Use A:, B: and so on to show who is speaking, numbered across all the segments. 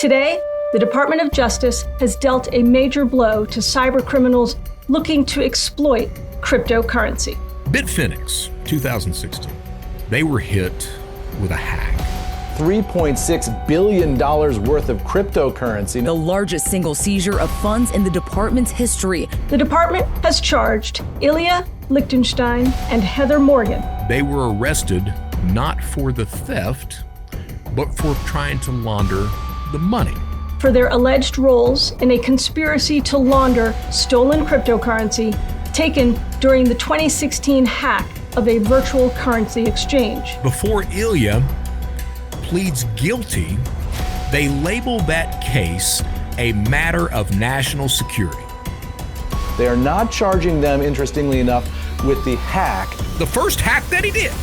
A: Today, the Department of Justice has dealt a major blow to cybercriminals looking to exploit cryptocurrency.
B: Bitfinex, 2016. They were hit with a hack.
C: $3.6 billion worth of cryptocurrency.
D: The largest single seizure of funds in the department's history.
A: The department has charged Ilya Lichtenstein and Heather Morgan.
B: They were arrested not for the theft, but for trying to launder the money.
A: For their alleged roles in a conspiracy to launder stolen cryptocurrency taken during the 2016 hack of a virtual currency exchange.
B: Before Ilya pleads guilty, they label that case a matter of national security.
C: They are not charging them, interestingly enough, with the hack.
B: The first hack that he did,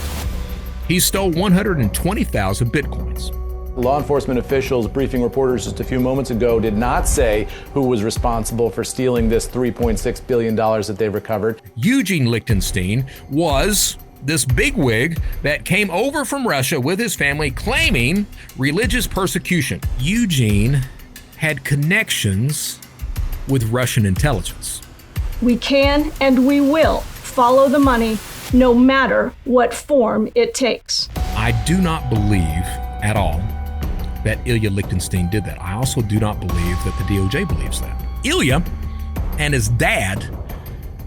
B: he stole 120,000 Bitcoins.
C: Law enforcement officials briefing reporters just a few moments ago did not say who was responsible for stealing this $3.6 billion that they've recovered.
B: Eugene Lichtenstein was this bigwig that came over from Russia with his family claiming religious persecution. Eugene had connections with Russian intelligence.
A: We can and we will follow the money no matter what form it takes.
B: I do not believe at all that Ilya Lichtenstein did that. I also do not believe that the DOJ believes that. Ilya and his dad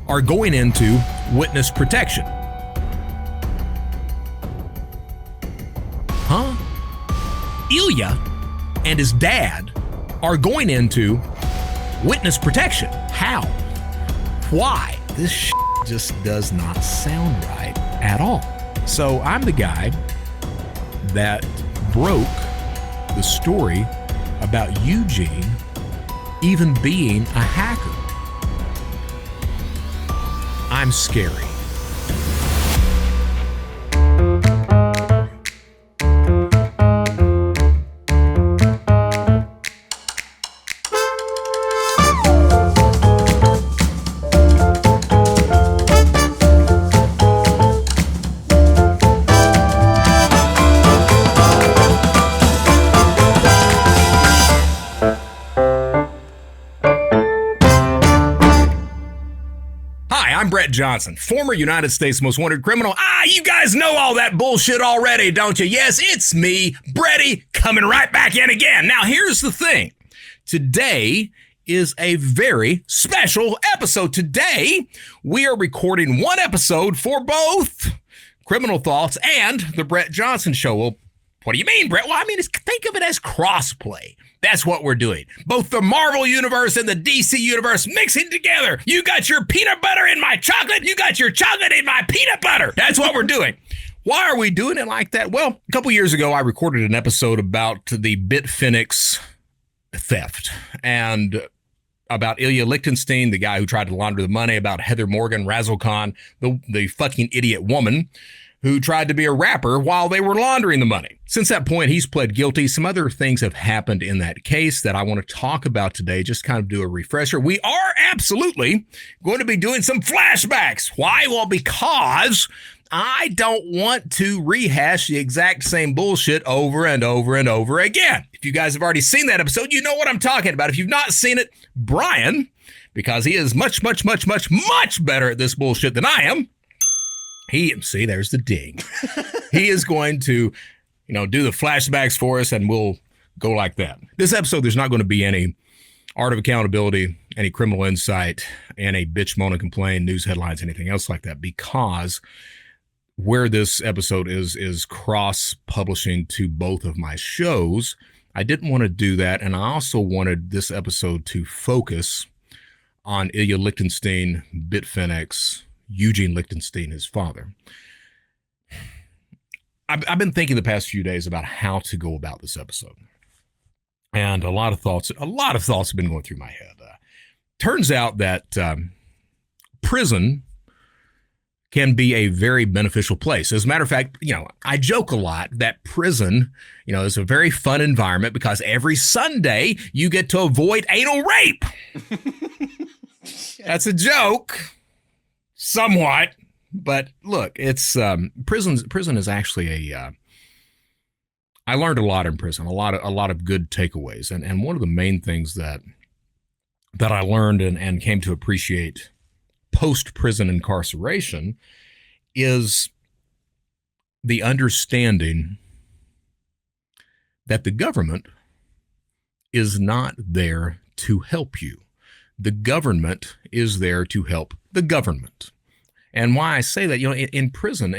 B: are going into witness protection. Huh? Ilya and his dad are going into witness protection. How? Why? This just does not sound right at all. So I'm the guy that broke the story about Eugene even being a hacker. I'm scary. Johnson, former United States most wanted criminal. You guys know all that bullshit already, don't you? Yes, it's me, Bretty, coming right back in again. Now, here's the thing. Today is a very special episode. Today, we are recording one episode for both Criminal Thoughts and The Brett Johnson Show. Well, what do you mean, Brett? Well, I mean, think of it as crossplay. That's what we're doing. Both the Marvel universe and the DC universe mixing together. You got your peanut butter in my chocolate. You got your chocolate in my peanut butter. That's what we're doing. Why are we doing it like that? Well, a couple years ago, I recorded an episode about the Bitfinex theft and about Ilya Lichtenstein, the guy who tried to launder the money, about Heather Morgan, Razzle Khan, the fucking idiot woman who tried to be a rapper while they were laundering the money. Since that point, he's pled guilty. Some other things have happened in that case that I want to talk about today, just kind of do a refresher. We are absolutely going to be doing some flashbacks. Why? Well, because I don't want to rehash the exact same bullshit over and over and over again. If you guys have already seen that episode, you know what I'm talking about. If you've not seen it, Brian, because he is much, much, much, much, much better at this bullshit than I am, see, there's the ding. He is going to, do the flashbacks for us, and we'll go like that. This episode, there's not going to be any art of accountability, any criminal insight, any bitch, moan, and complain, news headlines, anything else like that, because where this episode is cross-publishing to both of my shows, I didn't want to do that, and I also wanted this episode to focus on Ilya Lichtenstein, Bitfinex, Eugene Lichtenstein, his father. I've been thinking the past few days about how to go about this episode. And a lot of thoughts have been going through my head. Turns out that prison can be a very beneficial place. As a matter of fact, I joke a lot that prison, is a very fun environment because every Sunday you get to avoid anal rape. That's a joke. Somewhat, but look, it's prison is actually I learned a lot in prison, a lot of good takeaways. And one of the main things that I learned and came to appreciate post-prison incarceration is the understanding that the government is not there to help you. The government is there to help the government. And why I say that, in prison,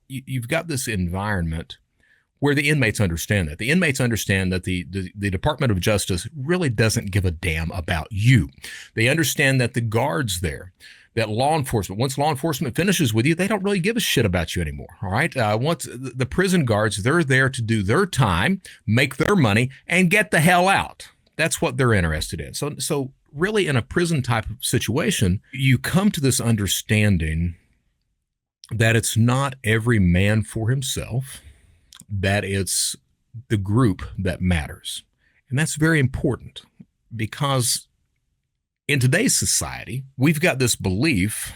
B: you've got this environment where the inmates understand that. The inmates understand that the Department of Justice really doesn't give a damn about you. They understand that the guards there, that law enforcement, once law enforcement finishes with you, they don't really give a shit about you anymore, all right? Once the prison guards, they're there to do their time, make their money, and get the hell out. That's what they're interested in. So really, in a prison type of situation, you come to this understanding that it's not every man for himself, that it's the group that matters. And that's very important, because in today's society, we've got this belief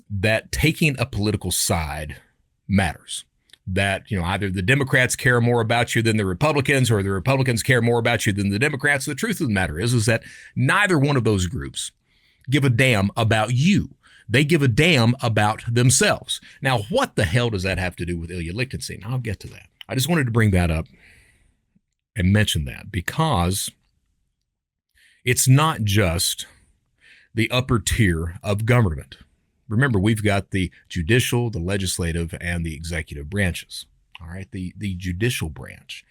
B: that taking a political side matters. That, either the Democrats care more about you than the Republicans, or the Republicans care more about you than the Democrats. The truth of the matter is that neither one of those groups give a damn about you. They give a damn about themselves. Now, what the hell does that have to do with Ilya Lichtenstein? I'll get to that. I just wanted to bring that up and mention that, because it's not just the upper tier of government. Remember, we've got the judicial, the legislative, and the executive branches. All right, the judicial branch,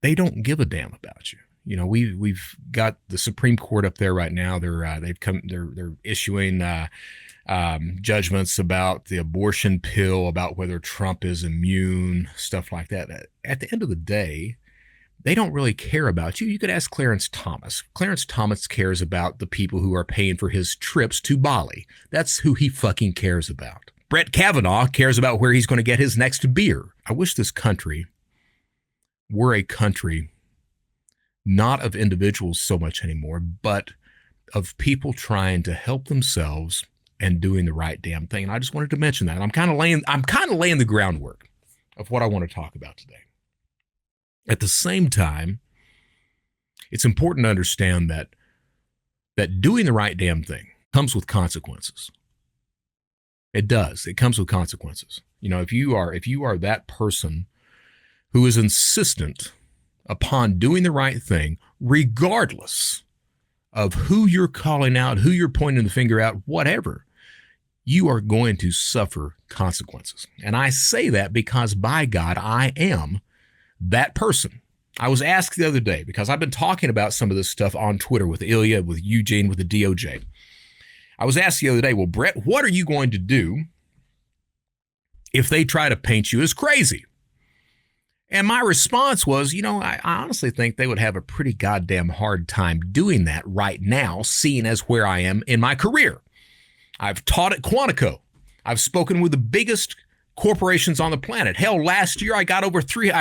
B: they don't give a damn about you. We've got the Supreme Court up there right now. They're issuing judgments about the abortion pill, about whether Trump is immune, stuff like that. At the end of the day, they don't really care about you. You could ask Clarence Thomas. Clarence Thomas cares about the people who are paying for his trips to Bali. That's who he fucking cares about. Brett Kavanaugh cares about where he's going to get his next beer. I wish this country were a country not of individuals so much anymore, but of people trying to help themselves and doing the right damn thing. And I just wanted to mention that. I'm kind of laying the groundwork of what I want to talk about today. At the same time, it's important to understand that doing the right damn thing comes with consequences. It does. It comes with consequences. If you are that person who is insistent upon doing the right thing, regardless of who you're calling out, who you're pointing the finger at, whatever, you are going to suffer consequences. And I say that because, by God, I am that person. I was asked the other day, because I've been talking about some of this stuff on Twitter with Ilya, with Eugene, with the DOJ. I was asked the other day, well, Brett, what are you going to do if they try to paint you as crazy? And my response was, I honestly think they would have a pretty goddamn hard time doing that right now, seeing as where I am in my career. I've taught at Quantico. I've spoken with the biggest corporations on the planet. Hell, last year I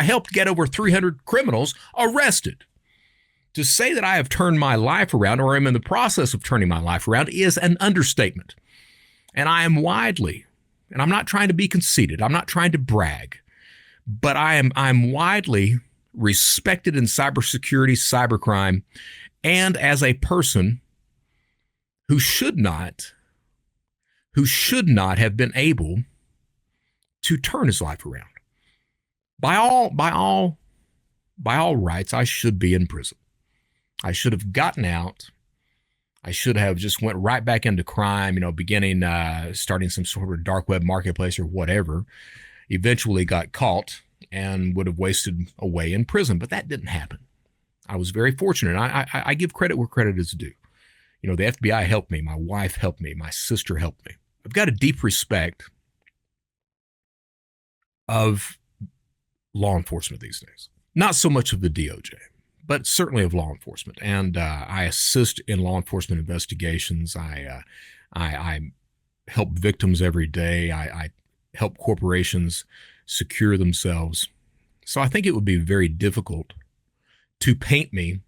B: helped get over 300 criminals arrested. To say that I have turned my life around, or am in the process of turning my life around, is an understatement. And I am widely, and I'm not trying to be conceited, I'm not trying to brag, but I'm widely respected in cybersecurity, cybercrime, and as a person who should not have been able to turn his life around. By all rights, I should be in prison. I should have gotten out. I should have just went right back into crime, starting some sort of dark web marketplace or whatever. Eventually got caught and would have wasted away in prison, but that didn't happen. I was very fortunate. I give credit where credit is due. The FBI helped me. My wife helped me. My sister helped me. I've got a deep respect of law enforcement these days. Not so much of the DOJ, but certainly of law enforcement. And I assist in law enforcement investigations. I help victims every day. I help corporations secure themselves. So I think it would be very difficult to paint me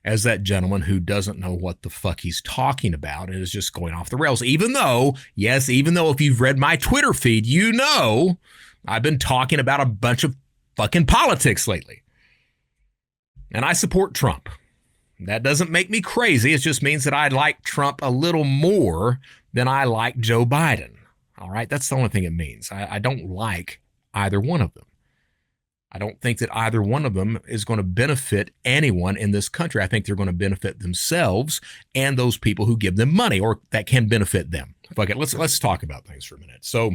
B: as that gentleman who doesn't know what the fuck he's talking about and is just going off the rails. Even though if you've read my Twitter feed, I've been talking about a bunch of fucking politics lately. And I support Trump. That doesn't make me crazy. It just means that I like Trump a little more than I like Joe Biden. All right? That's the only thing it means. I don't like either one of them. I don't think that either one of them is going to benefit anyone in this country. I think they're going to benefit themselves and those people who give them money or that can benefit them. Okay, let's talk about things for a minute. So,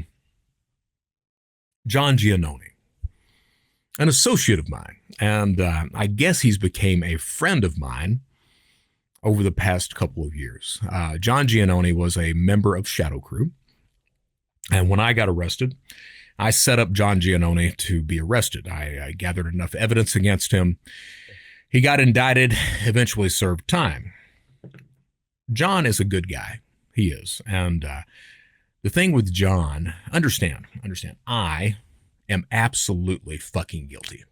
B: John Giannone, an associate of mine, and I guess he's became a friend of mine over the past couple of years. John Giannone was a member of Shadowcrew, and when I got arrested, I set up John Giannone to be arrested. I gathered enough evidence against him. He got indicted, eventually served time. John is a good guy. He is. And the thing with John, understand, I am absolutely fucking guilty.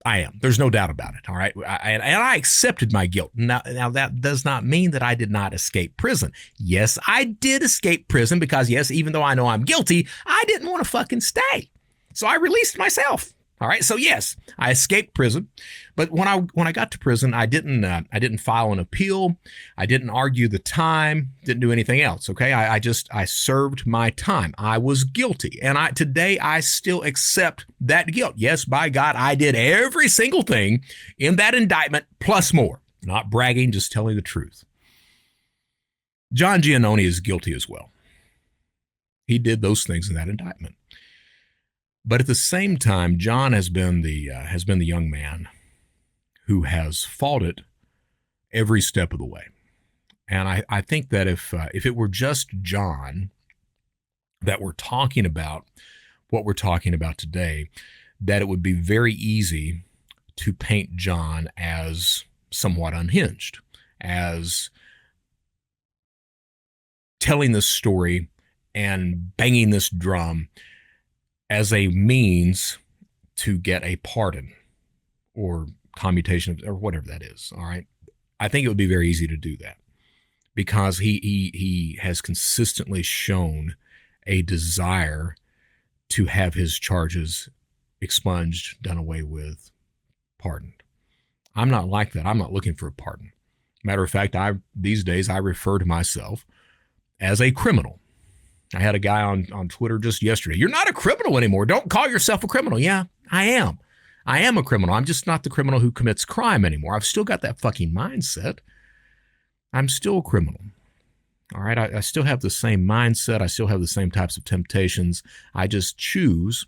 B: I am. There's no doubt about it. All right. And I accepted my guilt. Now, that does not mean that I did not escape prison. Yes, I did escape prison because, yes, even though I know I'm guilty, I didn't want to fucking stay. So I released myself. All right. So, yes, I escaped prison. But when I got to prison, I didn't file an appeal. I didn't argue the time. Didn't do anything else. OK, I served my time. I was guilty. And today I still accept that guilt. Yes, by God, I did every single thing in that indictment plus more. Not bragging, just telling the truth. John Giannone is guilty as well. He did those things in that indictment. But at the same time, John has been the young man who has fought it every step of the way. And I think that if it were just John that we're talking about what we're talking about today, that it would be very easy to paint John as somewhat unhinged, as telling this story and banging this drum as a means to get a pardon or commutation or whatever that is. All right. I think it would be very easy to do that because he has consistently shown a desire to have his charges expunged, done away with, pardoned. I'm not like that. I'm not looking for a pardon. Matter of fact, these days I refer to myself as a criminal. I had a guy on Twitter just yesterday. You're not a criminal anymore. Don't call yourself a criminal. Yeah, I am. I am a criminal. I'm just not the criminal who commits crime anymore. I've still got that fucking mindset. I'm still a criminal. All right. I still have the same mindset. I still have the same types of temptations. I just choose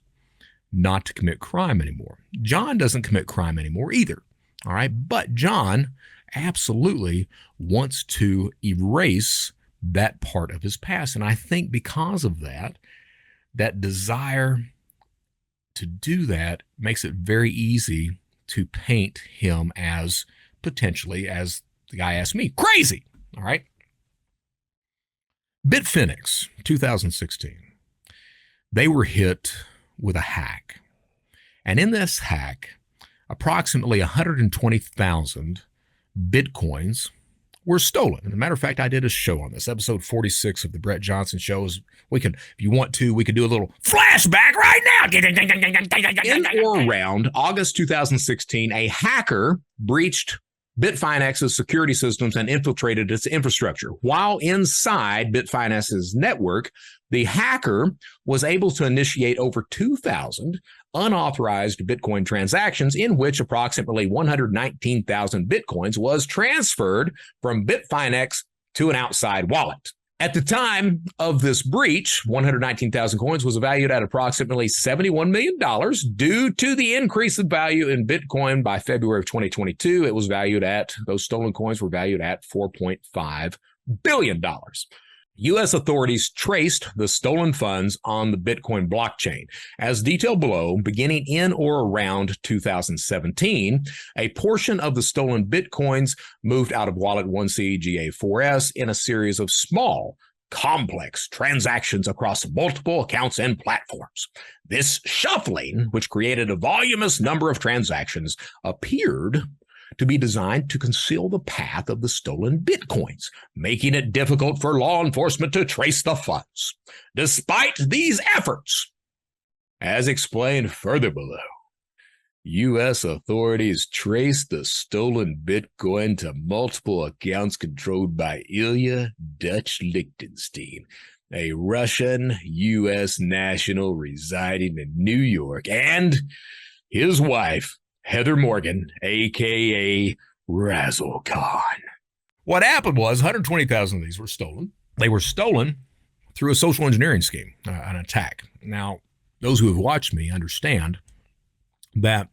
B: not to commit crime anymore. John doesn't commit crime anymore either. All right. But John absolutely wants to erase that part of his past. And I think because of that desire to do that makes it very easy to paint him as potentially, as the guy asked me, crazy. All right. Bitfinex, 2016, they were hit with a hack. And in this hack, approximately 120,000 Bitcoins were stolen. As a matter of fact, I did a show on this, episode 46 of the Brett Johnson Show. We could, if you want to, we could do a little flashback right now. In or around August 2016, a hacker breached Bitfinex's security systems and infiltrated its infrastructure. While inside Bitfinex's network, the hacker was able to initiate over 2,000 unauthorized Bitcoin transactions in which approximately 119,000 Bitcoins was transferred from Bitfinex to an outside wallet. At the time of this breach, 119,000 coins was valued at approximately $71 million. Due to the increase of value in Bitcoin by February of 2022, it was valued at, those stolen coins were valued at $4.5 billion. U.S. authorities traced the stolen funds on the Bitcoin blockchain. As detailed below, beginning in or around 2017, a portion of the stolen Bitcoins moved out of Wallet 1C GA4S in a series of small, complex transactions across multiple accounts and platforms. This shuffling, which created a voluminous number of transactions, appeared to be designed to conceal the path of the stolen Bitcoins, making it difficult for law enforcement to trace the funds. Despite these efforts, as explained further below, U.S. authorities traced the stolen Bitcoin to multiple accounts controlled by Ilya Lichtenstein, a Russian U.S. national residing in New York, and his wife, Heather Morgan, a.k.a. Razzle Khan. What happened was 120,000 of these were stolen. They were stolen through a social engineering scheme, an attack. Now, those who have watched me understand that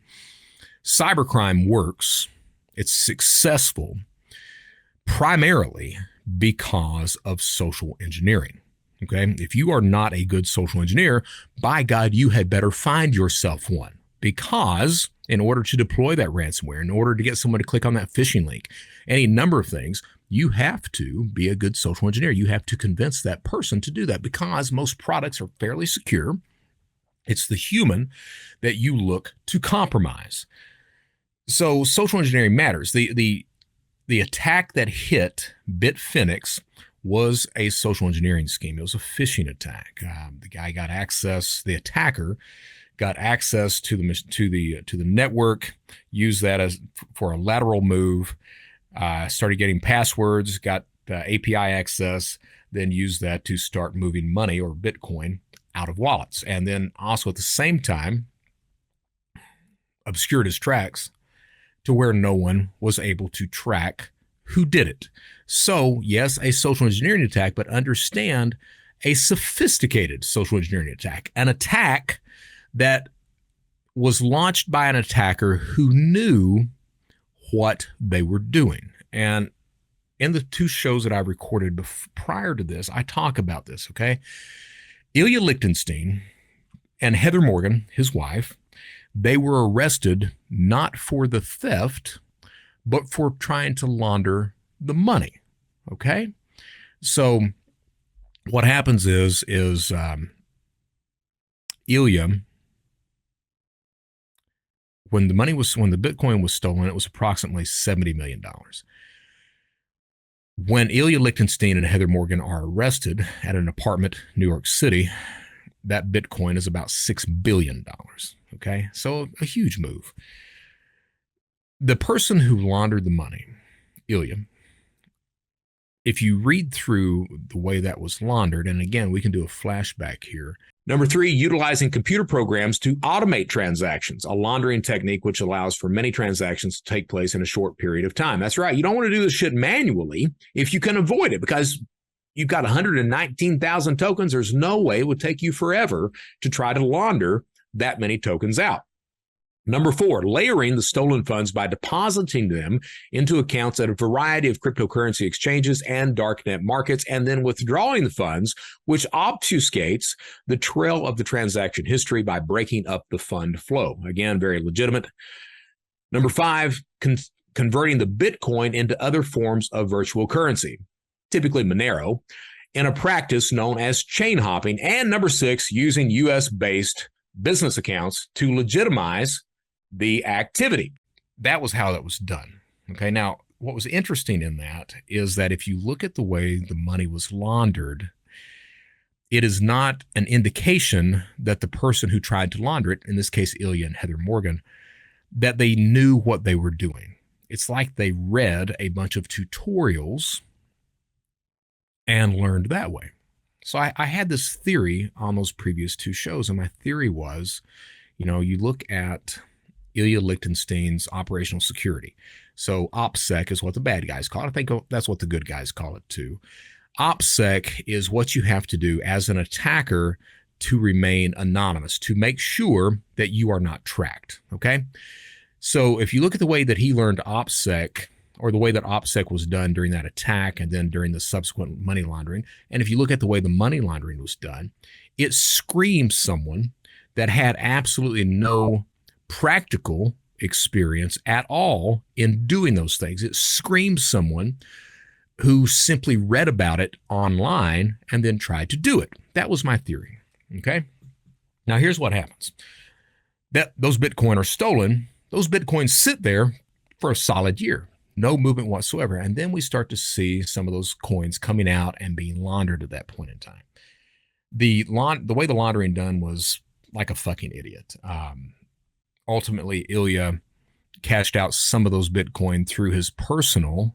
B: cybercrime works. It's successful primarily because of social engineering. Okay, if you are not a good social engineer, by God, you had better find yourself one, because in order to deploy that ransomware, in order to get someone to click on that phishing link, any number of things, you have to be a good social engineer. You have to convince that person to do that, because most products are fairly secure. It's the human that you look to compromise. So social engineering matters. The attack that hit Bitfinex was a social engineering scheme. It was a phishing attack. The guy got access. The attacker got access to the network. Used that as for a lateral move. Started getting passwords. Got API access. Then used that to start moving money or Bitcoin out of wallets. And then also at the same time obscured his tracks to where no one was able to track who did it. So yes, a social engineering attack, but understand a sophisticated social engineering attack, an attack that was launched by an attacker who knew what they were doing. And in the two shows that I recorded prior to this, I talk about this, okay? Ilya Lichtenstein and Heather Morgan, his wife, they were arrested not for the theft, but for trying to launder the money, okay? So what happens is Ilya, when the Bitcoin was stolen, it was approximately $70 million. When Ilya Lichtenstein and Heather Morgan are arrested at an apartment, New York City, that Bitcoin is about $6 billion, okay? So a huge move. The person who laundered the money, Ilya, if you read through the way that was laundered, and again, we can do a flashback here. Number 3, utilizing computer programs to automate transactions, a laundering technique which allows for many transactions to take place in a short period of time. That's right. You don't want to do this shit manually if you can avoid it, because you've got 119,000 tokens. There's no way it would take you forever to try to launder that many tokens out. Number 4, layering the stolen funds by depositing them into accounts at a variety of cryptocurrency exchanges and darknet markets, and then withdrawing the funds, which obfuscates the trail of the transaction history by breaking up the fund flow. Again, very legitimate. Number 5, converting the Bitcoin into other forms of virtual currency, typically Monero, in a practice known as chain hopping. And number 6, using US-based business accounts to legitimize the activity. That was how that was done. Okay. Now, what was interesting in that is that if you look at the way the money was laundered, it is not an indication that the person who tried to launder it, in this case, Ilya and Heather Morgan, that they knew what they were doing. It's like they read a bunch of tutorials and learned that way. So I had this theory on those previous two shows, and my theory was, you look at Ilya Lichtenstein's operational security. So OPSEC is what the bad guys call it. I think that's what the good guys call it too. OPSEC is what you have to do as an attacker to remain anonymous, to make sure that you are not tracked, okay? So if you look at the way that he learned OPSEC, or the way that OPSEC was done during that attack and then during the subsequent money laundering, and if you look at the way the money laundering was done, it screams someone that had absolutely no practical experience at all in doing those things. It screams someone who simply read about it online and then tried to do it. That was my theory. Okay. Now here's what happens. Those Bitcoin are stolen. Those Bitcoins sit there for a solid year, no movement whatsoever. And then we start to see some of those coins coming out and being laundered at that point in time. The way the laundering done was like a fucking idiot. ultimately Ilya cashed out some of those Bitcoin through his personal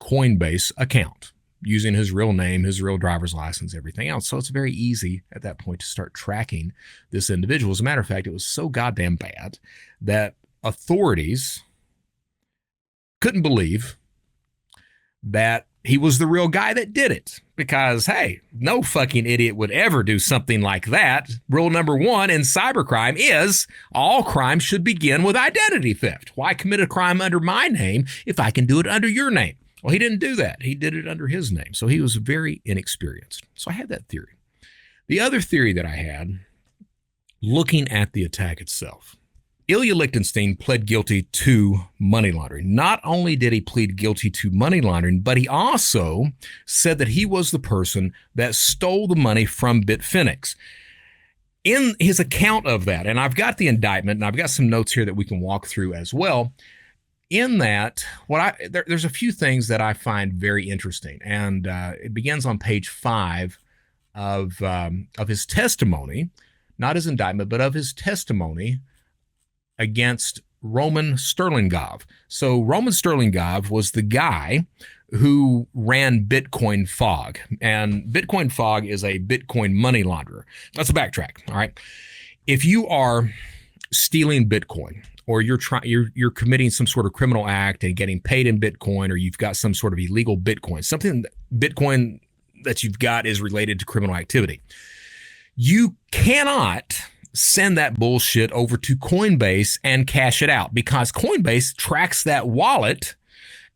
B: Coinbase account, using his real name, his real driver's license, everything else. So it's very easy at that point to start tracking this individual. As a matter of fact, it was so goddamn bad that authorities couldn't believe that he was the real guy that did it. Because, hey, no fucking idiot would ever do something like that. Rule number 1 in cybercrime is all crime should begin with identity theft. Why commit a crime under my name if I can do it under your name? Well, he didn't do that. He did it under his name. So he was very inexperienced. So I had that theory. The other theory that I had, looking at the attack itself, Ilya Lichtenstein pled guilty to money laundering. Not only did he plead guilty to money laundering, but he also said that he was the person that stole the money from Bitfinex. In his account of that, and I've got the indictment, and I've got some notes here that we can walk through as well. In that, there's a few things that I find very interesting, and it begins on page 5 of his testimony, not his indictment, but of his testimony against Roman Sterlingov. So Roman Sterlingov was the guy who ran Bitcoin Fog, and Bitcoin Fog is a Bitcoin money launderer. Let's backtrack. All right, if you are stealing Bitcoin, or you're committing some sort of criminal act and getting paid in Bitcoin, or you've got some sort of illegal Bitcoin, something Bitcoin that you've got is related to criminal activity, you cannot send that bullshit over to Coinbase and cash it out, because Coinbase tracks that wallet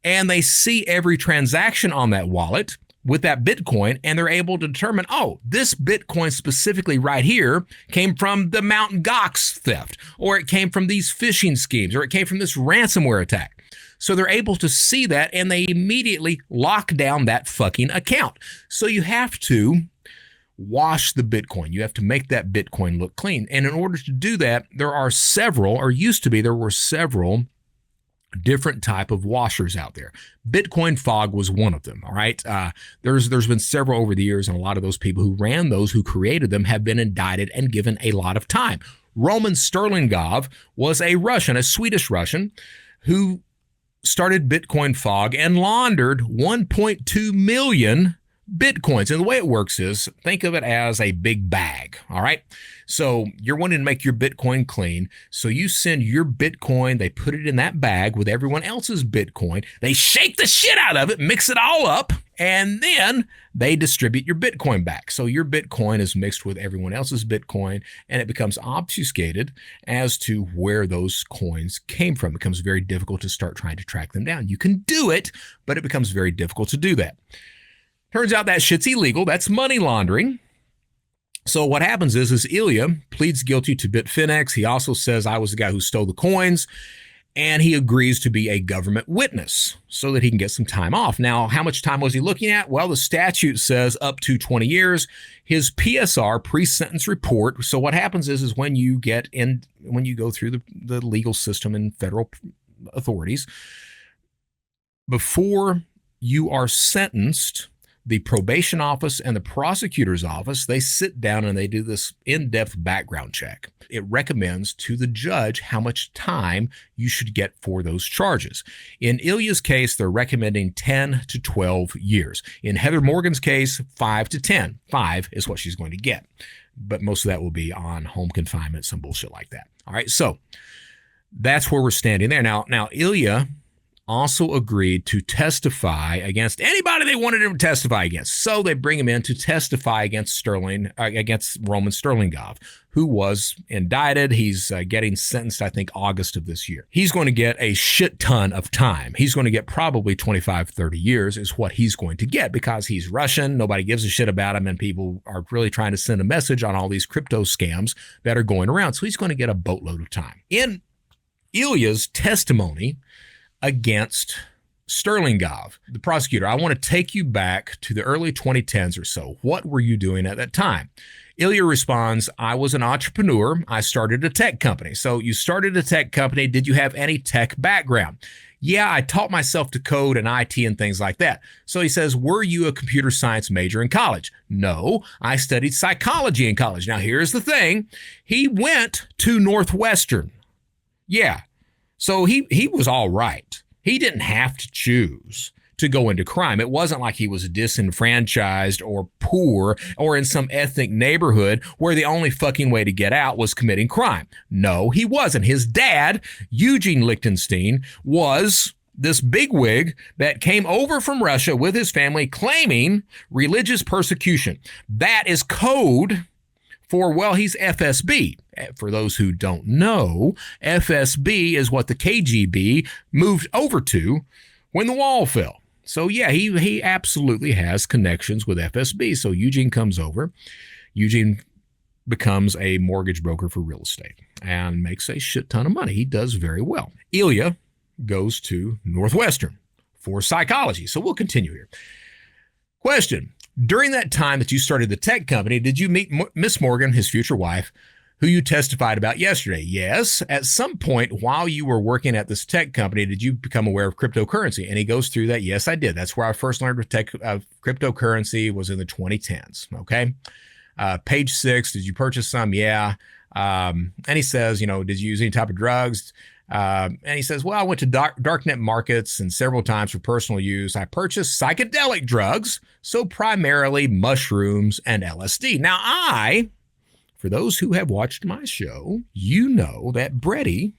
B: and they see every transaction on that wallet with that Bitcoin, and they're able to determine, oh, this Bitcoin specifically right here came from the Mt. Gox theft, or it came from these phishing schemes, or it came from this ransomware attack. So they're able to see that, and they immediately lock down that fucking account. So you have to wash the Bitcoin. You have to make that Bitcoin look clean. And in order to do that, there were several different type of washers out there. Bitcoin Fog was one of them. All right. There's been several over the years, and a lot of those people who ran those, who created them, have been indicted and given a lot of time. Roman Sterlingov was a Swedish Russian, who started Bitcoin Fog and laundered 1.2 million Bitcoins. And the way it works is, think of it as a big bag. All right. So you're wanting to make your Bitcoin clean. So you send your Bitcoin, they put it in that bag with everyone else's Bitcoin. They shake the shit out of it, mix it all up, and then they distribute your Bitcoin back. So your Bitcoin is mixed with everyone else's Bitcoin, and it becomes obfuscated as to where those coins came from. It becomes very difficult to start trying to track them down. You can do it, but it becomes very difficult to do that. Turns out that shit's illegal. That's money laundering. So what happens is Ilya pleads guilty to Bitfinex. He also says, I was the guy who stole the coins, and he agrees to be a government witness so that he can get some time off. Now, how much time was he looking at? Well, the statute says up to 20 years. His PSR, pre-sentence report. So what happens is when you go through the legal system and federal authorities, before you are sentenced, the probation office and the prosecutor's office, they sit down and they do this in-depth background check. It recommends to the judge how much time you should get for those charges. In Ilya's case, they're recommending 10 to 12 years. In Heather Morgan's case, 5 to 10. 5 is what she's going to get. But most of that will be on home confinement, some bullshit like that. All right, so that's where we're standing there. Now Ilya also agreed to testify against anybody they wanted him to testify against. So they bring him in to testify against Roman Sterlingov, who was indicted. He's getting sentenced, I think, August of this year. He's going to get a shit ton of time. He's going to get probably 25, 30 years is what he's going to get, because he's Russian. Nobody gives a shit about him, and people are really trying to send a message on all these crypto scams that are going around. So he's going to get a boatload of time. In Ilya's testimony against Sterlingov, the prosecutor, I want to take you back to the early 2010s or so. What were you doing at that time? Ilya responds, I was an entrepreneur. I started a tech company. So you started a tech company. Did you have any tech background? Yeah, I taught myself to code and IT and things like that. So he says, were you a computer science major in college? No, I studied psychology in college. Now, here's the thing. He went to Northwestern. Yeah. So he was all right. He didn't have to choose to go into crime. It wasn't like he was disenfranchised or poor or in some ethnic neighborhood where the only fucking way to get out was committing crime. No, he wasn't. His dad, Eugene Lichtenstein, was this bigwig that came over from Russia with his family claiming religious persecution. That is code for, well, he's FSB. For those who don't know, FSB is what the KGB moved over to when the wall fell. So yeah, he absolutely has connections with FSB. So Eugene comes over. Eugene becomes a mortgage broker for real estate and makes a shit ton of money. He does very well. Ilya goes to Northwestern for psychology. So we'll continue here. Question. During that time that you started the tech company, did you meet Miss Morgan, his future wife, who you testified about yesterday? Yes. At some point while you were working at this tech company, did you become aware of cryptocurrency? And he goes through that. Yes, I did. That's where I first learned of cryptocurrency was in the 2010s. Okay. Page 6, did you purchase some? Yeah. And he says, did you use any type of drugs? And he says, well, I went to darknet markets and several times for personal use. I purchased psychedelic drugs, so primarily mushrooms and LSD. Now, for those who have watched my show, you know that Brady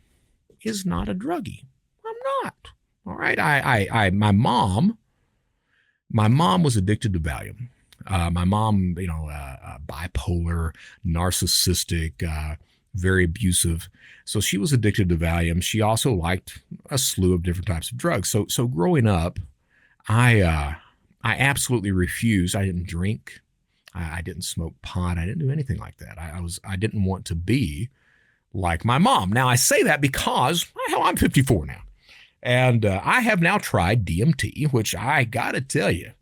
B: is not a druggie. I'm not. All right. My mom was addicted to Valium. My mom, bipolar, narcissistic, very abusive. So she was addicted to Valium. She also liked a slew of different types of drugs. So growing up, I absolutely refused. I didn't drink. I didn't smoke pot. I didn't do anything like that. I didn't want to be like my mom. Now I say that because, hell, I'm 54 now. And I have now tried DMT, which I gotta tell you,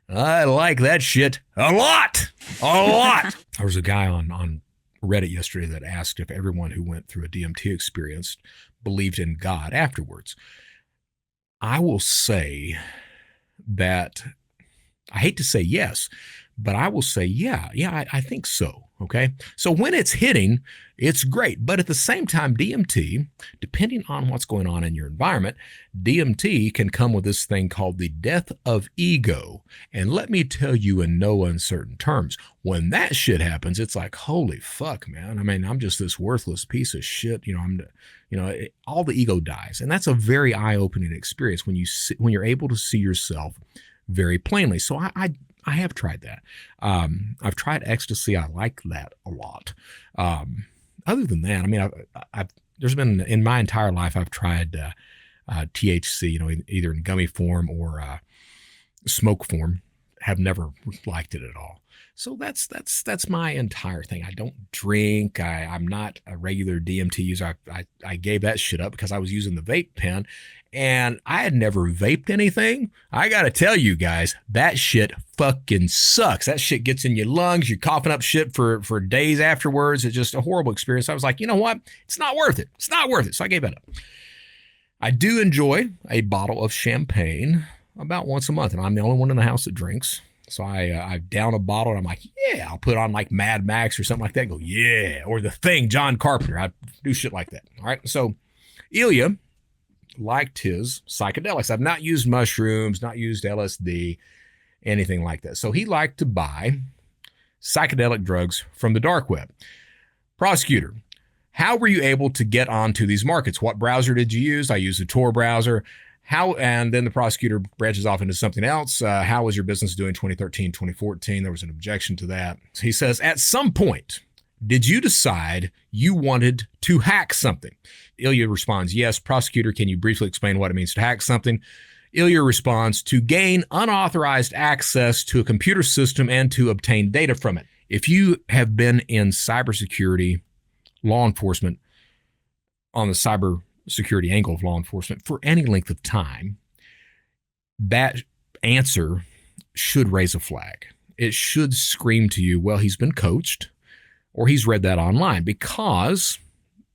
B: I like that shit a lot. There was a guy on Reddit yesterday that asked if everyone who went through a DMT experience believed in God afterwards. I will say that I hate to say yes, but I will say, yeah, I think so. Okay. So when it's hitting, it's great. But at the same time, DMT, depending on what's going on in your environment, DMT can come with this thing called the death of ego. And let me tell you in no uncertain terms, when that shit happens, it's like, holy fuck, man. I mean, I'm just this worthless piece of shit. All the ego dies. And that's a very eye-opening experience when you're able to see yourself very plainly. So I have tried that. I've tried ecstasy. I like that a lot. Other than that, I mean, there's been in my entire life, I've tried THC, either in gummy form or smoke form. Have never liked it at all. So that's my entire thing. I don't drink. I'm not a regular DMT user. I gave that shit up because I was using the vape pen. And I had never vaped anything. I got to tell you guys, that shit fucking sucks. That shit gets in your lungs. You're coughing up shit for days afterwards. It's just a horrible experience. I was like, you know what? It's not worth it. It's not worth it. So I gave that up. I do enjoy a bottle of champagne about once a month. And I'm the only one in the house that drinks. So I down a bottle and I'm like, yeah, I'll put on like Mad Max or something like that and go, yeah. Or The Thing, John Carpenter. I do shit like that. All right. So Ilya liked his psychedelics. I've not used mushrooms, not used LSD, anything like that. So he liked to buy psychedelic drugs from the dark web. Prosecutor, how were you able to get onto these markets? What browser did you use? I used a Tor browser. And then the prosecutor branches off into something else. How was your business doing 2013, 2014? There was an objection to that. He says, at some point, did you decide you wanted to hack something? Ilya responds, yes. Prosecutor, can you briefly explain what it means to hack something? Ilya responds, to gain unauthorized access to a computer system and to obtain data from it. If you have been in cybersecurity, law enforcement, on the cybersecurity angle of law enforcement for any length of time, that answer should raise a flag. It should scream to you, well, he's been coached or he's read that online, because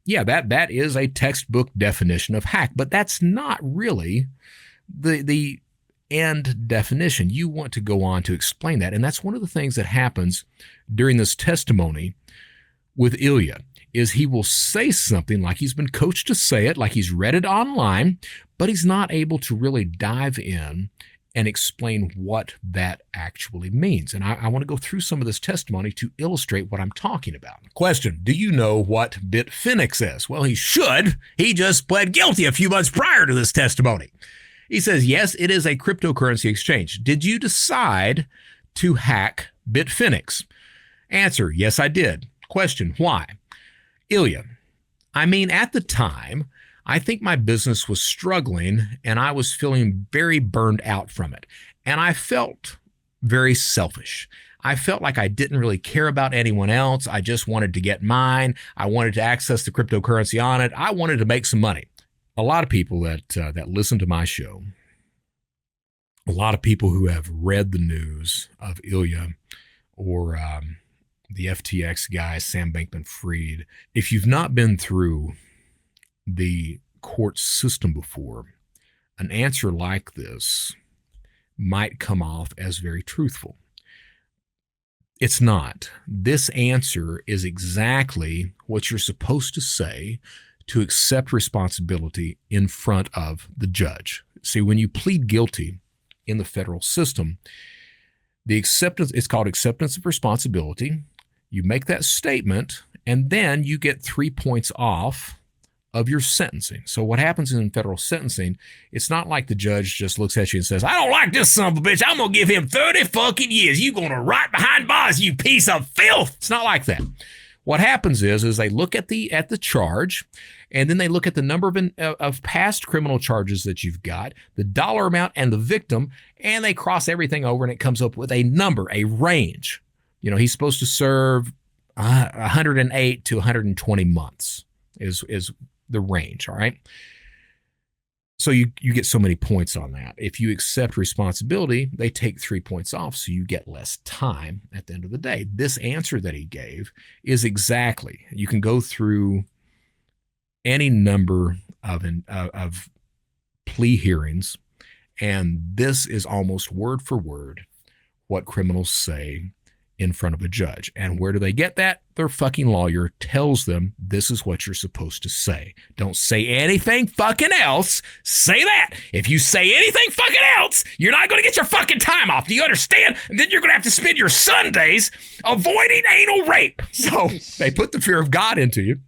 B: yeah, that is a textbook definition of hack, but that's not really the end definition. You want to go on to explain that. And that's one of the things that happens during this testimony with Ilya. is he will say something like he's been coached to say it, like he's read it online, but he's not able to really dive in and explain what that actually means. And I want to go through some of this testimony to illustrate what I'm talking about. Question, do you know what Bitfinex is? Well, he should. He just pled guilty a few months prior to this testimony. He says, yes, it is a cryptocurrency exchange. Did you decide to hack Bitfinex? Answer, yes, I did. Question, why? Ilya, I mean, at the time, I think my business was struggling and I was feeling very burned out from it. And I felt very selfish. I felt like I didn't really care about anyone else. I just wanted to get mine. I wanted to access the cryptocurrency on it. I wanted to make some money. A lot of people that listen to my show, a lot of people who have read the news of Ilya or the FTX guy, Sam Bankman-Fried, if you've not been through the court system before, an answer like this might come off as very truthful. It's not. This answer is exactly what you're supposed to say to accept responsibility in front of the judge. See, when you plead guilty in the federal system, the acceptance, it's called acceptance of responsibility. You make that statement, and then you get 3 points off of your sentencing. So what happens in federal sentencing, it's not like the judge just looks at you and says, I don't like this son of a bitch. I'm going to give him 30 fucking years. You're going to rot behind bars, you piece of filth. It's not like that. What happens is they look at the charge, and then they look at the number of past criminal charges that you've got, the dollar amount and the victim, and they cross everything over, and it comes up with a number, a range. You know, he's supposed to serve 108 to 120 months is the range, all right? So you get so many points on that. If you accept responsibility, they take 3 points off, so you get less time at the end of the day. This answer that he gave is exactly, you can go through any number of plea hearings, and this is almost word for word what criminals say in front of a judge. And where do they get that? Their fucking lawyer tells them this is what you're supposed to say. Don't say anything fucking else. Say that. If you say anything fucking else, you're not going to get your fucking time off. Do you understand? And then you're going to have to spend your Sundays avoiding anal rape. So they put the fear of God into you,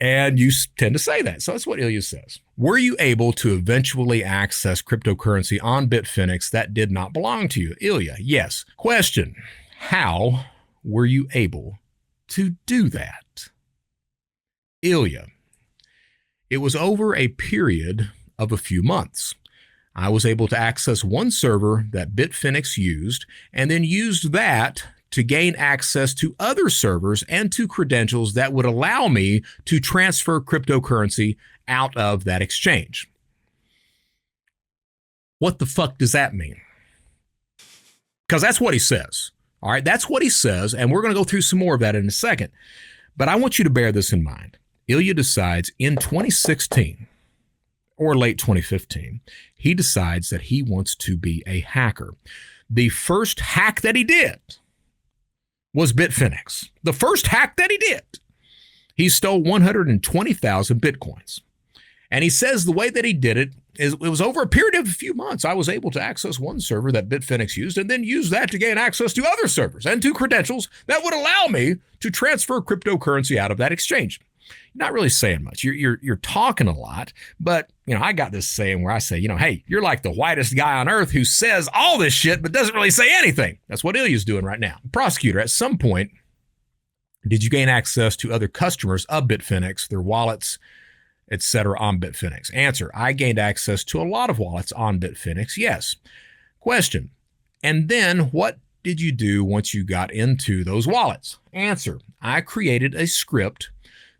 B: and you tend to say that. So that's what Ilya says. Were you able to eventually access cryptocurrency on Bitfinex that did not belong to you? Ilya, yes. Question, how were you able to do that? Ilya, it was over a period of a few months. I was able to access one server that Bitfinex used, and then used that to gain access to other servers and to credentials that would allow me to transfer cryptocurrency out of that exchange. What the fuck does that mean? Because that's what he says. All right, that's what he says, and we're going to go through some more of that in a second. But I want you to bear this in mind. Ilya decides in 2016 or late 2015, he decides that he wants to be a hacker. The first hack that he did was Bitfinex. The first hack that he did. He stole 120,000 Bitcoins. And he says the way that he did it is it was over a period of a few months. I was able to access one server that Bitfinex used and then use that to gain access to other servers and to credentials that would allow me to transfer cryptocurrency out of that exchange. You're not really saying much. You're talking a lot, but I got this saying where I say, hey, you're like the whitest guy on earth who says all this shit but doesn't really say anything. That's what Ilya's doing right now. Prosecutor, at some point, did you gain access to other customers of Bitfinex, their wallets, etc. on Bitfinex? Answer, I gained access to a lot of wallets on Bitfinex, yes. Question, and then what did you do once you got into those wallets? Answer, I created a script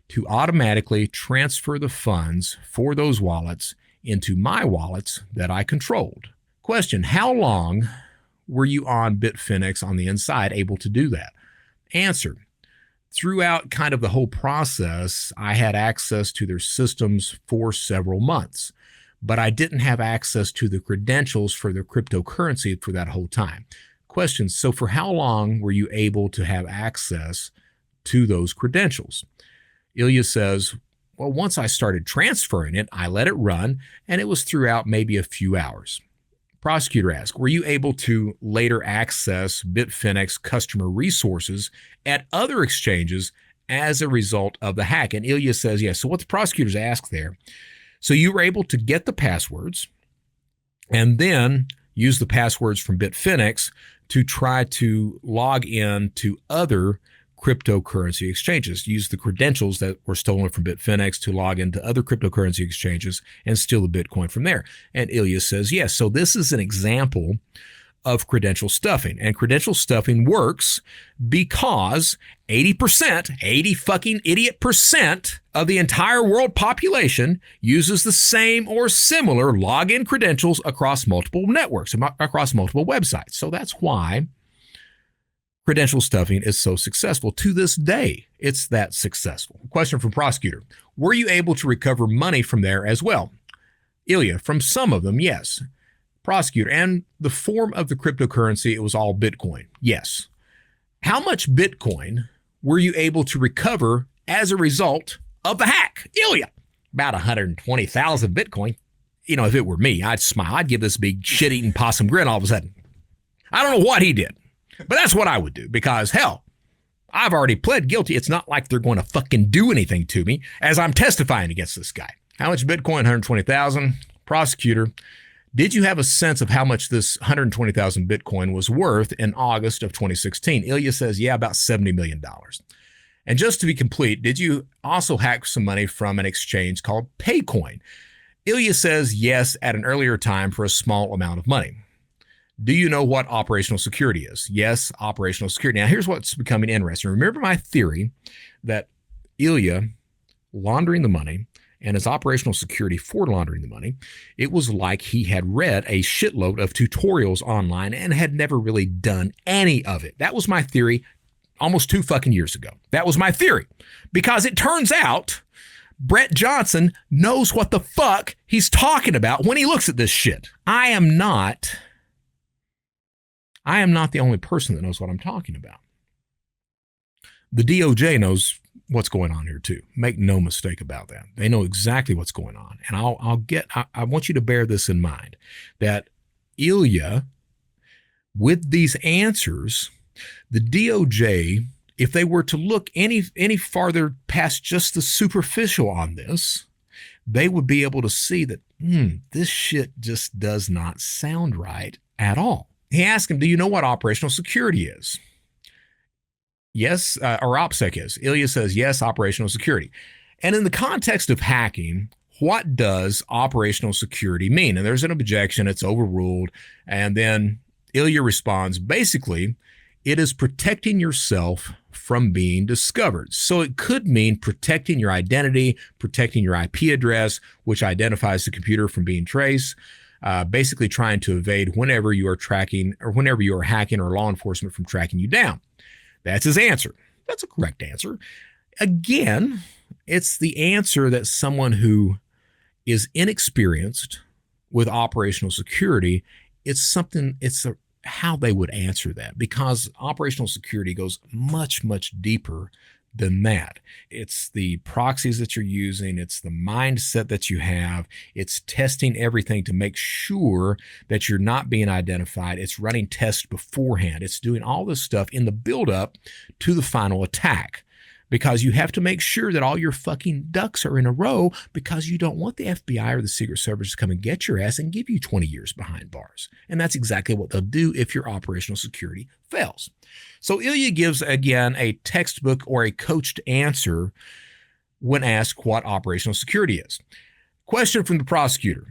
B: to automatically transfer the funds for those wallets into my wallets that I controlled. Question, how long were you on Bitfinex on the inside able to do that? Answer, throughout kind of the whole process, I had access to their systems for several months, but I didn't have access to the credentials for their cryptocurrency for that whole time. Question, so for how long were you able to have access to those credentials. Ilya says, well, once I started transferring it, I let it run, and it was throughout maybe a few hours. Prosecutor asks, were you able to later access Bitfinex customer resources at other exchanges as a result of the hack? And Ilya says, yes. So what the prosecutors ask there, so you were able to get the passwords and then use the passwords from Bitfinex to try to log in to other cryptocurrency exchanges, use the credentials that were stolen from Bitfinex to log into other cryptocurrency exchanges and steal the Bitcoin from there. And Ilya says, yes. So this is an example of credential stuffing. And credential stuffing works because 80%, 80 fucking idiot percent of the entire world population uses the same or similar login credentials across multiple networks, across multiple websites. So that's why credential stuffing is so successful. To this day, it's that successful. Question from prosecutor. Were you able to recover money from there as well? Ilya, from some of them, yes. Prosecutor, and the form of the cryptocurrency, it was all Bitcoin. Yes. How much Bitcoin were you able to recover as a result of the hack? Ilya, about 120,000 Bitcoin. You know, if it were me, I'd smile. I'd give this big shit-eating possum grin all of a sudden. I don't know what he did, but that's what I would do because, hell, I've already pled guilty. It's not like they're going to fucking do anything to me as I'm testifying against this guy. How much Bitcoin? 120,000. Prosecutor, did you have a sense of how much this 120,000 Bitcoin was worth in August of 2016? Ilya says, yeah, about $70 million. And just to be complete, did you also hack some money from an exchange called Paycoin? Ilya says, yes, at an earlier time for a small amount of money. Do you know what operational security is? Yes, operational security. Now, here's what's becoming interesting. Remember my theory that Ilya laundering the money and his operational security for laundering the money, it was like he had read a shitload of tutorials online and had never really done any of it. That was my theory almost 2 fucking years ago. That was my theory because it turns out Brett Johnson knows what the fuck he's talking about when he looks at this shit. I am not the only person that knows what I'm talking about. The DOJ knows what's going on here too. Make no mistake about that. They know exactly what's going on. And I want you to bear this in mind that Ilya, with these answers, the DOJ, if they were to look any farther past just the superficial on this, they would be able to see that, this shit just does not sound right at all. He asked him, do you know what operational security is? Yes, or OPSEC is. Ilya says, yes, operational security. And in the context of hacking, what does operational security mean? And there's an objection, it's overruled. And then Ilya responds, basically, it is protecting yourself from being discovered. So it could mean protecting your identity, protecting your IP address, which identifies the computer from being traced, basically trying to evade whenever you are tracking or whenever you are hacking or law enforcement from tracking you down. That's his answer. That's a correct answer. Again, it's the answer that someone who is inexperienced with operational security, it's how they would answer that, because operational security goes much, much deeper than that. It's the proxies that you're using. It's the mindset that you have. It's testing everything to make sure that you're not being identified. It's running tests beforehand. It's doing all this stuff in the buildup to the final attack, because you have to make sure that all your fucking ducks are in a row, because you don't want the FBI or the Secret Service to come and get your ass and give you 20 years behind bars. And that's exactly what they'll do if your operational security fails. So Ilya gives, again, a textbook or a coached answer when asked what operational security is. Question from the prosecutor.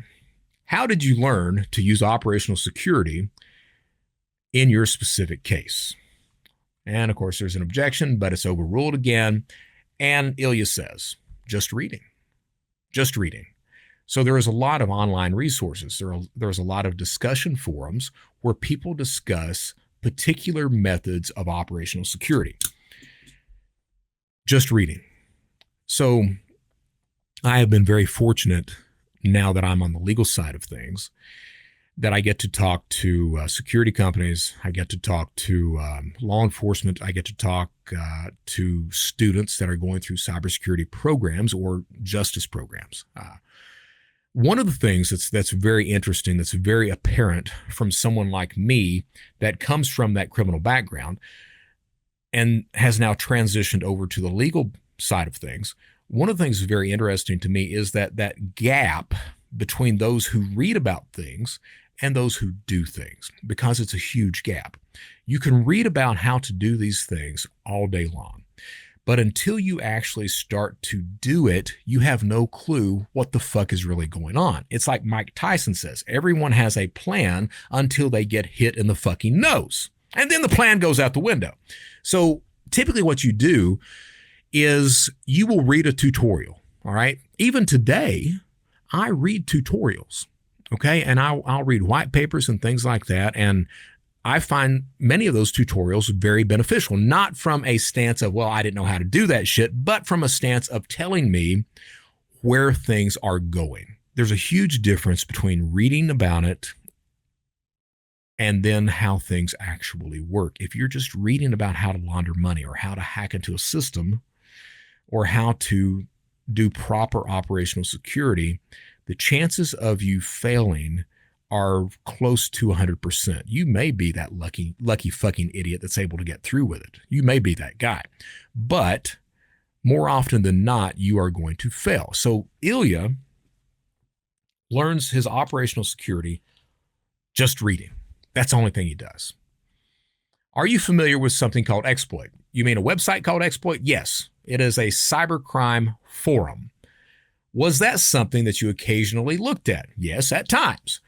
B: How did you learn to use operational security in your specific case? And of course, there's an objection, but it's overruled again. And Ilya says, just reading. Just reading. So there is a lot of online resources. There's a lot of discussion forums where people discuss particular methods of operational security. Just reading. So I have been very fortunate now that I'm on the legal side of things that I get to talk to security companies. I get to talk to law enforcement. I get to talk to students that are going through cybersecurity programs or justice programs. One of the things that's very interesting, that's very apparent from someone like me that comes from that criminal background and has now transitioned over to the legal side of things, one of the things that's very interesting to me is that gap between those who read about things and those who do things, because it's a huge gap. You can read about how to do these things all day long, but until you actually start to do it, you have no clue what the fuck is really going on. It's like Mike Tyson says, everyone has a plan until they get hit in the fucking nose. And then the plan goes out the window. So typically what you do is you will read a tutorial, all right? Even today, I read tutorials, okay? And I'll read white papers and things like that. And I find many of those tutorials very beneficial, not from a stance of, well, I didn't know how to do that shit, but from a stance of telling me where things are going. There's a huge difference between reading about it and then how things actually work. If you're just reading about how to launder money or how to hack into a system or how to do proper operational security, the chances of you failing are close to 100%. You may be that lucky fucking idiot that's able to get through with it. You may be that guy. But more often than not, you are going to fail. So Ilya learns his operational security just reading. That's the only thing he does. Are you familiar with something called exploit? You mean a website called exploit? Yes. It is a cybercrime forum. Was that something that you occasionally looked at? Yes, at times.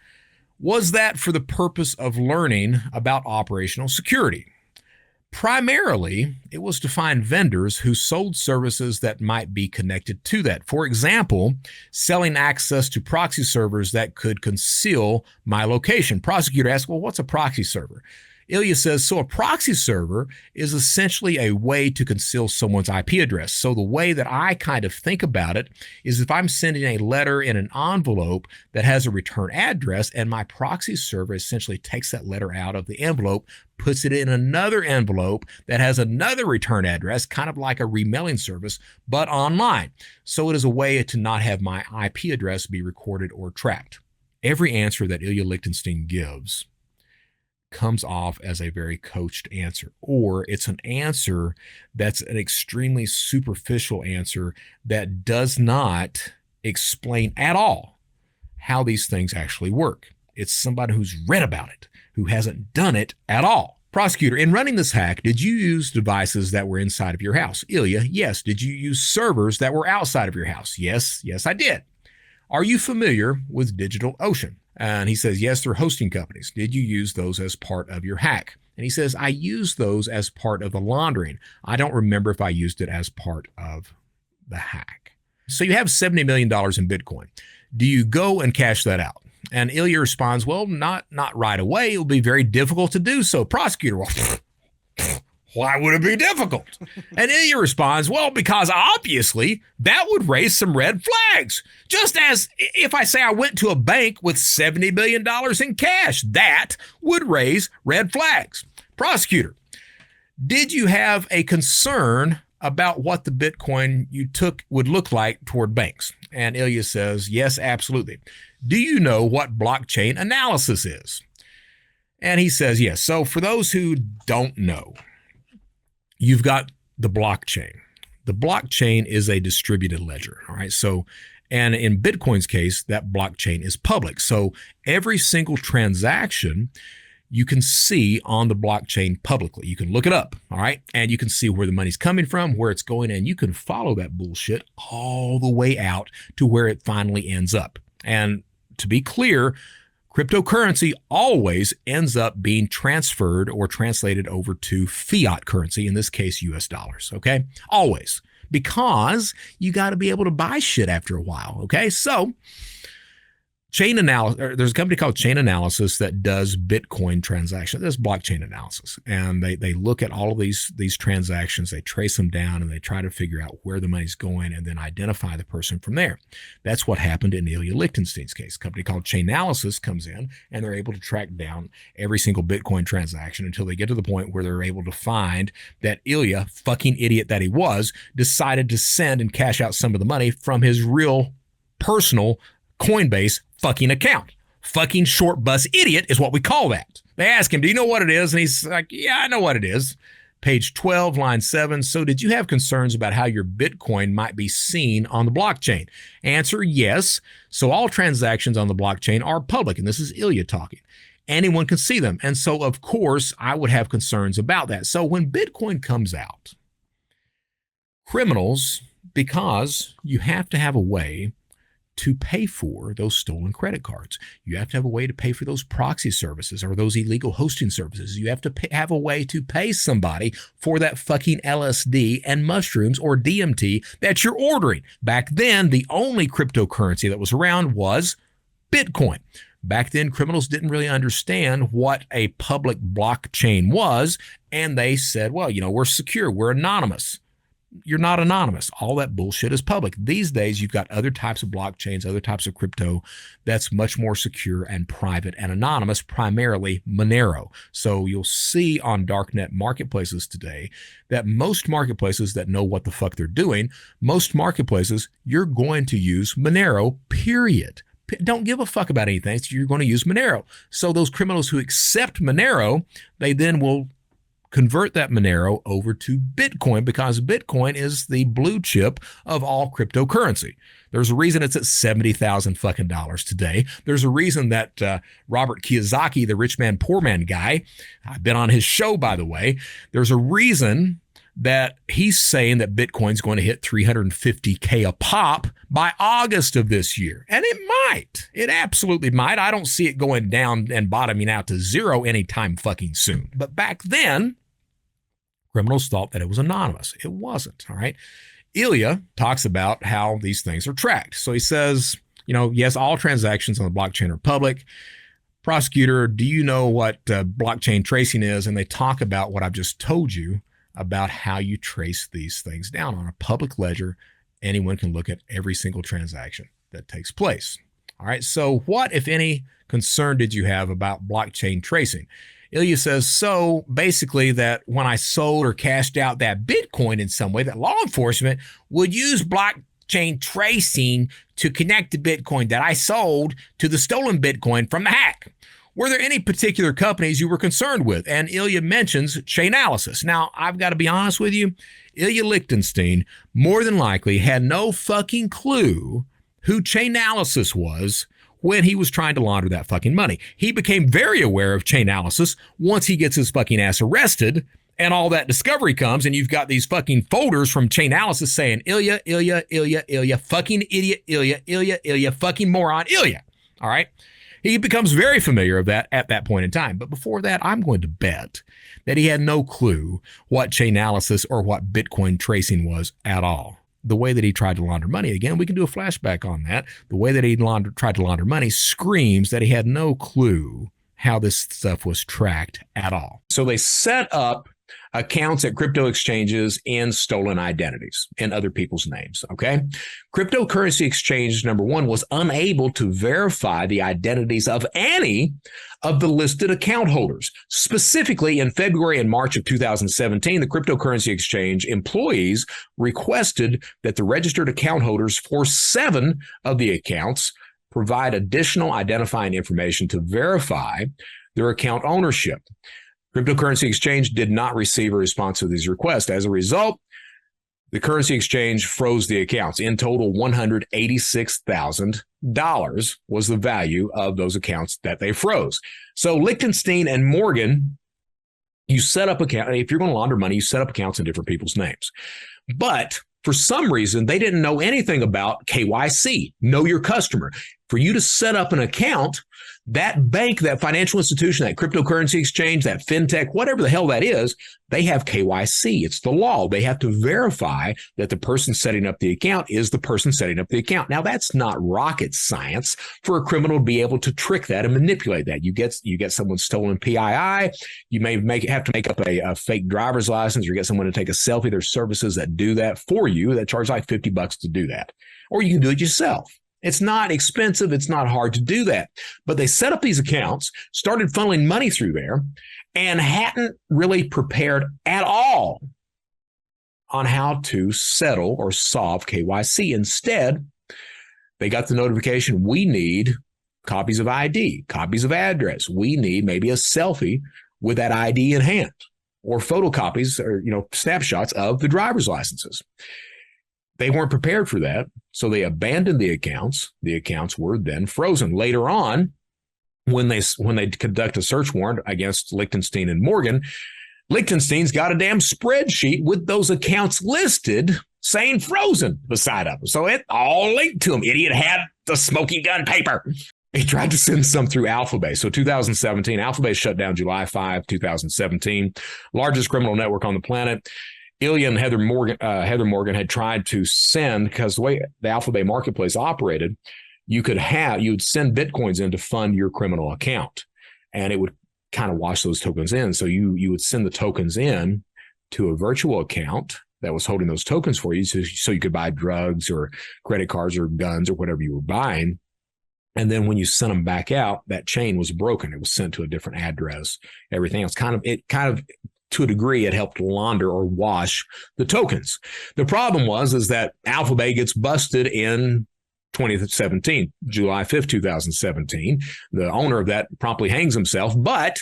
B: Was that for the purpose of learning about operational security? Primarily, it was to find vendors who sold services that might be connected to that. For example, selling access to proxy servers that could conceal my location. Prosecutor asks, well, what's a proxy server? Ilya says, so a proxy server is essentially a way to conceal someone's IP address. So the way that I kind of think about it is if I'm sending a letter in an envelope that has a return address and my proxy server essentially takes that letter out of the envelope, puts it in another envelope that has another return address, kind of like a remailing service, but online. So it is a way to not have my IP address be recorded or tracked. Every answer that Ilya Lichtenstein gives comes off as a very coached answer, or it's an answer that's an extremely superficial answer that does not explain at all how these things actually work. It's somebody who's read about it, who hasn't done it at all. Prosecutor, in running this hack, did you use devices that were inside of your house? Ilya, yes. Did you use servers that were outside of your house? Yes, I did. Are you familiar with DigitalOcean? And he says, yes, they're hosting companies. Did you use those as part of your hack? And he says, I used those as part of the laundering. I don't remember if I used it as part of the hack. So you have $70 million in Bitcoin. Do you go and cash that out? And Ilya responds, well, not right away. It will be very difficult to do so. Prosecutor, well, why would it be difficult? And Ilya responds, well, because obviously that would raise some red flags. Just as if I say I went to a bank with $70 million in cash, that would raise red flags. Prosecutor, did you have a concern about what the Bitcoin you took would look like toward banks? And Ilya says, yes, absolutely. Do you know what blockchain analysis is? And he says, yes. So for those who don't know, you've got the blockchain. The blockchain is a distributed ledger, all right? So, and in Bitcoin's case, that blockchain is public. So every single transaction you can see on the blockchain publicly. You can look it up, all right? And you can see where the money's coming from, where it's going, and you can follow that bullshit all the way out to where it finally ends up. And to be clear, cryptocurrency always ends up being transferred or translated over to fiat currency, in this case, US dollars, okay? Always. Because you got to be able to buy shit after a while, okay? So There's a company called Chain Analysis that does Bitcoin transactions. That's blockchain analysis. And they look at all of these transactions, they trace them down, and they try to figure out where the money's going and then identify the person from there. That's what happened in Ilya Lichtenstein's case. A company called Chain Analysis comes in and they're able to track down every single Bitcoin transaction until they get to the point where they're able to find that Ilya, fucking idiot that he was, decided to send and cash out some of the money from his real personal Coinbase fucking account. Fucking short bus idiot is what we call that. They ask him, do you know what it is? And he's like, yeah, I know what it is. Page 12, line 7. So did you have concerns about how your Bitcoin might be seen on the blockchain? Answer, yes. So all transactions on the blockchain are public. And this is Ilya talking. Anyone can see them. And so, of course, I would have concerns about that. So when Bitcoin comes out, criminals, because you have to have a way to pay for those stolen credit cards. You have to have a way to pay for those proxy services or those illegal hosting services. You have to have a way to pay somebody for that fucking LSD and mushrooms or DMT that you're ordering. Back then, the only cryptocurrency that was around was Bitcoin. Back then, criminals didn't really understand what a public blockchain was, and they said, well, we're secure, we're anonymous. You're not anonymous. All that bullshit is public. These days, you've got other types of blockchains, other types of crypto that's much more secure and private and anonymous, primarily Monero. So you'll see on darknet marketplaces today that most marketplaces that know what the fuck they're doing, most marketplaces, you're going to use Monero, period. Don't give a fuck about anything. So you're going to use Monero. So those criminals who accept Monero, they then will convert that Monero over to Bitcoin because Bitcoin is the blue chip of all cryptocurrency. There's a reason it's at $70,000 fucking dollars today. There's a reason that Robert Kiyosaki, the rich man, poor man guy, I've been on his show, by the way. There's a reason that he's saying that Bitcoin's going to hit 350K a pop by August of this year. And it might. It absolutely might. I don't see it going down and bottoming out to zero anytime fucking soon. But back then, criminals thought that it was anonymous. It wasn't, all right? Ilya talks about how these things are tracked. So he says, yes, all transactions on the blockchain are public. Prosecutor, do you know what blockchain tracing is? And they talk about what I've just told you about how you trace these things down on a public ledger. Anyone can look at every single transaction that takes place. All right. So what, if any, concern did you have about blockchain tracing? Ilya says, so basically that when I sold or cashed out that Bitcoin in some way, that law enforcement would use blockchain tracing to connect the Bitcoin that I sold to the stolen Bitcoin from the hack. Were there any particular companies you were concerned with? And Ilya mentions Chainalysis. Now, I've got to be honest with you. Ilya Lichtenstein more than likely had no fucking clue who Chainalysis was when he was trying to launder that fucking money. He became very aware of Chainalysis once he gets his fucking ass arrested and all that discovery comes and you've got these fucking folders from Chainalysis saying, Ilya, Ilya, Ilya, Ilya, fucking idiot, Ilya, Ilya, Ilya, fucking moron, Ilya. All right? He becomes very familiar of that at that point in time. But before that, I'm going to bet that he had no clue what Chainalysis or what Bitcoin tracing was at all. The way that he tried to launder money, again, we can do a flashback on that. The way that he tried to launder money screams that he had no clue how this stuff was tracked at all. So they set up accounts at crypto exchanges in stolen identities in other people's names, okay? Cryptocurrency exchange number one was unable to verify the identities of any of the listed account holders. Specifically, in February and March of 2017, the cryptocurrency exchange employees requested that the registered account holders for 7 of the accounts provide additional identifying information to verify their account ownership. Cryptocurrency exchange did not receive a response to these requests. As a result, the currency exchange froze the accounts. In total, $186,000 was the value of those accounts that they froze. So Lichtenstein and Morgan, you set up accounts. If you're going to launder money, you set up accounts in different people's names. But for some reason, they didn't know anything about KYC, know your customer. For you to set up an account, That bank, that financial institution, that cryptocurrency exchange, that fintech, whatever the hell that is, they have KYC. It's the law. They have to verify that the person setting up the account is the person setting up the account. Now, that's not rocket science for a criminal to be able to trick that and manipulate that. You get someone stolen PII. You may have to make up a fake driver's license or get someone to take a selfie. There's services that do that for you that charge like $50 to do that. Or you can do it yourself. It's not expensive. It's not hard to do that. But they set up these accounts, started funneling money through there, and hadn't really prepared at all on how to settle or solve KYC. Instead, they got the notification, we need copies of ID, copies of address. We need maybe a selfie with that ID in hand, or photocopies or, snapshots of the driver's licenses. They weren't prepared for that, so they abandoned the accounts. The accounts were then frozen. Later on, when they conduct a search warrant against Lichtenstein and Morgan, Lichtenstein's got a damn spreadsheet with those accounts listed saying frozen beside them. So it all linked to him. Idiot had the smoking gun paper. He tried to send some through Alphabet. So 2017, Alphabet shut down July 5, 2017, largest criminal network on the planet. Ilya and Heather Morgan had tried to send, because the way the Alphabet marketplace operated, you would send Bitcoins in to fund your criminal account, and it would kind of wash those tokens in. So you would send the tokens in to a virtual account that was holding those tokens for you, so you could buy drugs or credit cards or guns or whatever you were buying. And then when you sent them back out, that chain was broken. It was sent to a different address. Everything else to a degree, it helped launder or wash the tokens. The problem is that Alphabet gets busted in 2017, July 5th, 2017. The owner of that promptly hangs himself, but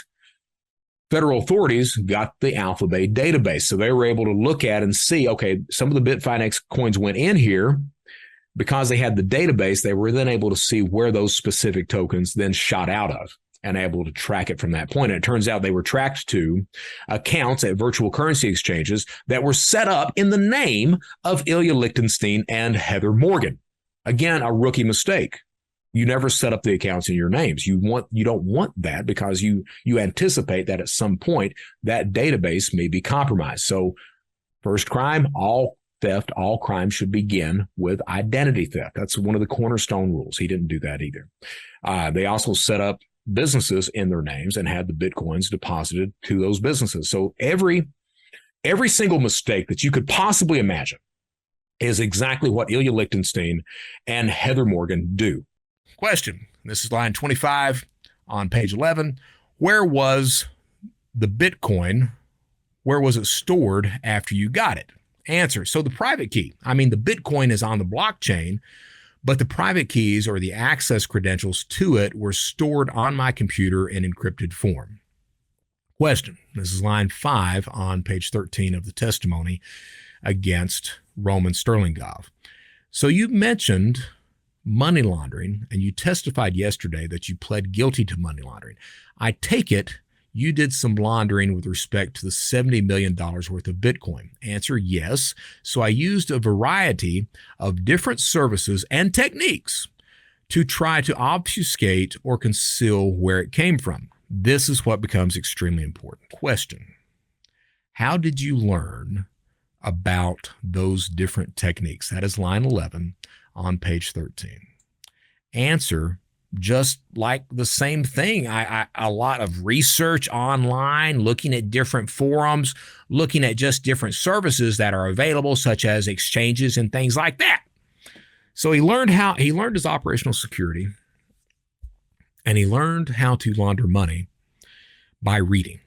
B: federal authorities got the Alphabet database. So they were able to look at and see, okay, some of the Bitfinex coins went in here. Because they had the database, they were then able to see where those specific tokens then shot out of, and able to track it from that point. And it turns out they were tracked to accounts at virtual currency exchanges that were set up in the name of Ilya Lichtenstein and Heather Morgan. Again, a rookie mistake. You never set up the accounts in your names. You don't want that, because you anticipate that at some point that database may be compromised. So first crime, all theft, all crime should begin with identity theft. That's one of the cornerstone rules. He didn't do that either. They also set up businesses in their names and had the Bitcoins deposited to those businesses. So every single mistake that you could possibly imagine is exactly what Ilya Lichtenstein and Heather Morgan do. Question. This is line 25 on page 11. Where was the Bitcoin? Where was it stored after you got it? Answer. So the private key, the Bitcoin is on the blockchain, but the private keys or the access credentials to it were stored on my computer in encrypted form. Question. This is line 5 on page 13 of the testimony against Roman Sterlingov. So you mentioned money laundering, and you testified yesterday that you pled guilty to money laundering. I take it you did some laundering with respect to the $70 million worth of Bitcoin. Answer, yes. So I used a variety of different services and techniques to try to obfuscate or conceal where it came from. This is what becomes extremely important. Question. How did you learn about those different techniques? That is line 11 on page 13. Answer, just like the same thing. A lot of research online, looking at different forums, looking at just different services that are available, such as exchanges and things like that. So he learned his operational security, and he learned how to launder money by reading.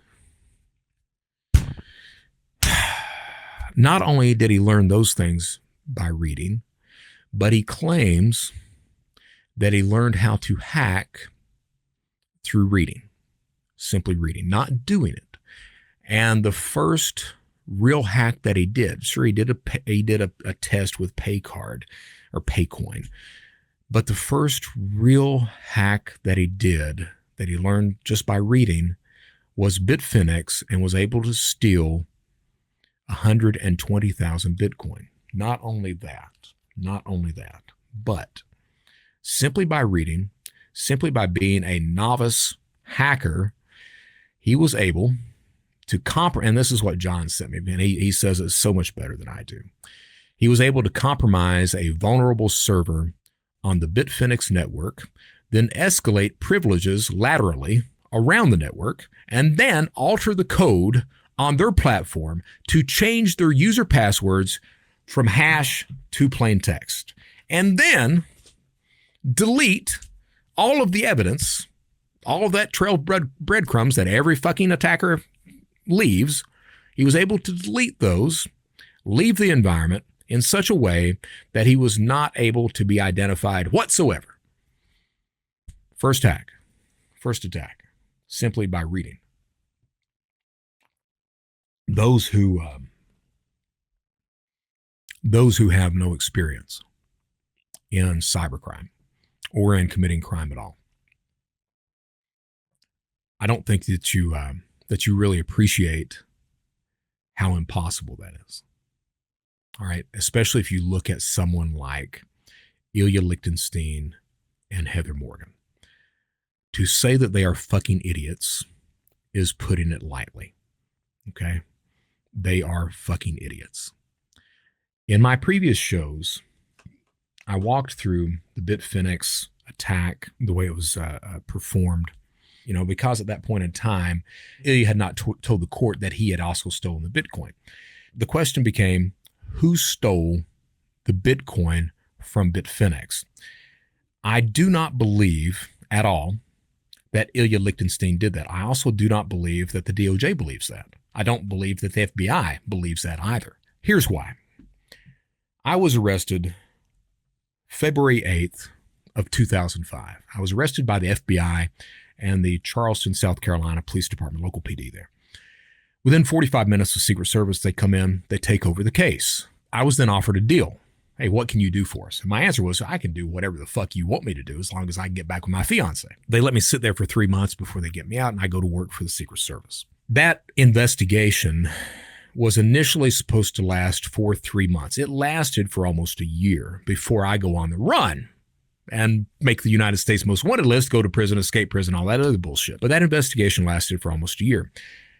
B: Not only did he learn those things by reading, but he claims that he learned how to hack through reading, simply reading, not doing it. And the first real hack that he did, sure, he did a test with Paycard or Paycoin, but the first real hack that he did, that he learned just by reading, was Bitfinex, and was able to steal 120,000 Bitcoin. Not only that, but simply by reading, simply by being a novice hacker, he was able to and this is what John sent me, and he says it's so much better than I do. He was able to compromise a vulnerable server on the Bitfinex network, then escalate privileges laterally around the network, and then alter the code on their platform to change their user passwords from hash to plain text, and then delete all of the evidence, all of that trail of breadcrumbs that every fucking attacker leaves. He was able to delete those, leave the environment in such a way that he was not able to be identified whatsoever. First attack, simply by reading. Those who have no experience in cybercrime or in committing crime at all, I don't think that you really appreciate how impossible that is. All right, especially if you look at someone like Ilya Lichtenstein and Heather Morgan. To say that they are fucking idiots is putting it lightly. Okay? They are fucking idiots. In my previous shows, I walked through the Bitfinex attack, the way it was performed, because at that point in time, Ilya had not told the court that he had also stolen the Bitcoin. The question became, who stole the Bitcoin from Bitfinex? I do not believe at all that Ilya Lichtenstein did that. I also do not believe that the DOJ believes that. I don't believe that the FBI believes that either. Here's why. I was arrested February 8th of 2005. I was arrested by the FBI and the Charleston, South Carolina Police Department, local PD there. Within 45 minutes of Secret Service, they come in, they take over the case. I was then offered a deal. Hey, what can you do for us? And my answer was, I can do whatever the fuck you want me to do as long as I can get back with my fiance. They let me sit there for 3 months before they get me out, and I go to work for the Secret Service. That investigation was initially supposed to last for 3 months. It lasted for almost a year before I go on the run and make the United States Most Wanted list, go to prison, escape prison, all that other bullshit. But that investigation lasted for almost a year.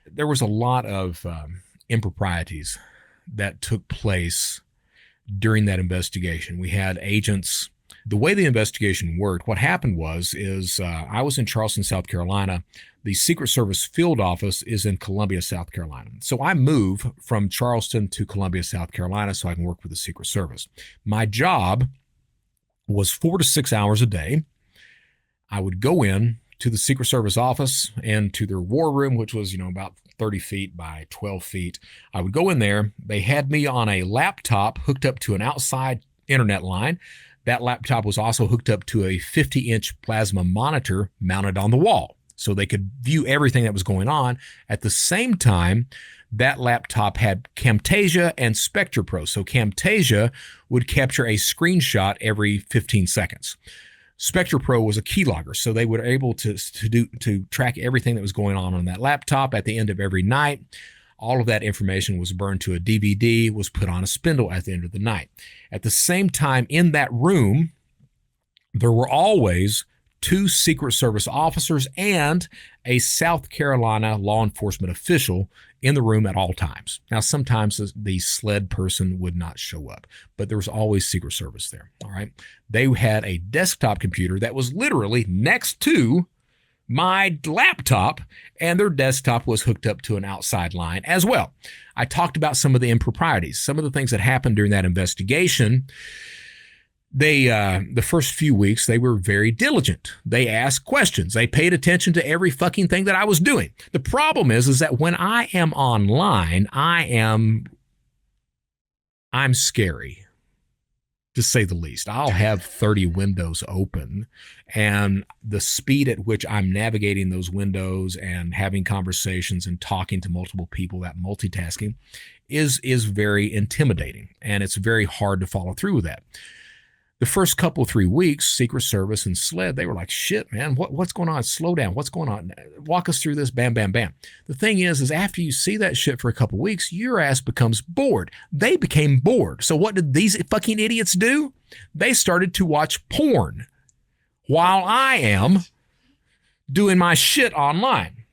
B: There was a lot of improprieties that took place during that investigation. We had agents. The way the investigation worked, what happened was I was in Charleston, South Carolina. The Secret Service field office is in Columbia, South Carolina. So I move from Charleston to Columbia, South Carolina so I can work with the Secret Service. My job was 4 to 6 hours a day. I would go in to the Secret Service office and to their war room, which was, about 30 feet by 12 feet. I would go in there. They had me on a laptop hooked up to an outside internet line. That laptop was also hooked up to a 50-inch plasma monitor mounted on the wall, so they could view everything that was going on. At the same time, that laptop had Camtasia and SpectraPro. So Camtasia would capture a screenshot every 15 seconds. SpectraPro was a keylogger, so they were able to track everything that was going on that laptop. At the end of every night, all of that information was burned to a DVD, was put on a spindle at the end of the night. At the same time, in that room, there were always 2 Secret Service officers and a South Carolina law enforcement official in the room at all times. Now, sometimes the SLED person would not show up, but there was always Secret Service there, all right? They had a desktop computer that was literally next to my laptop, and their desktop was hooked up to an outside line as well. I talked about some of the improprieties, some of the things that happened during that investigation. The first few weeks, they were very diligent. They asked questions. They paid attention to every fucking thing that I was doing. The problem is that when I am online, I'm scary, to say the least. I'll have 30 windows open, and the speed at which I'm navigating those windows and having conversations and talking to multiple people, that multitasking is very intimidating, and it's very hard to follow through with that. The first couple, 3 weeks, Secret Service and SLED, they were like, shit, man, what's going on? Slow down. What's going on? Walk us through this. Bam, bam, bam. The thing is after you see that shit for a couple weeks, your ass becomes bored. They became bored. So what did these fucking idiots do? They started to watch porn. while I am doing my shit online.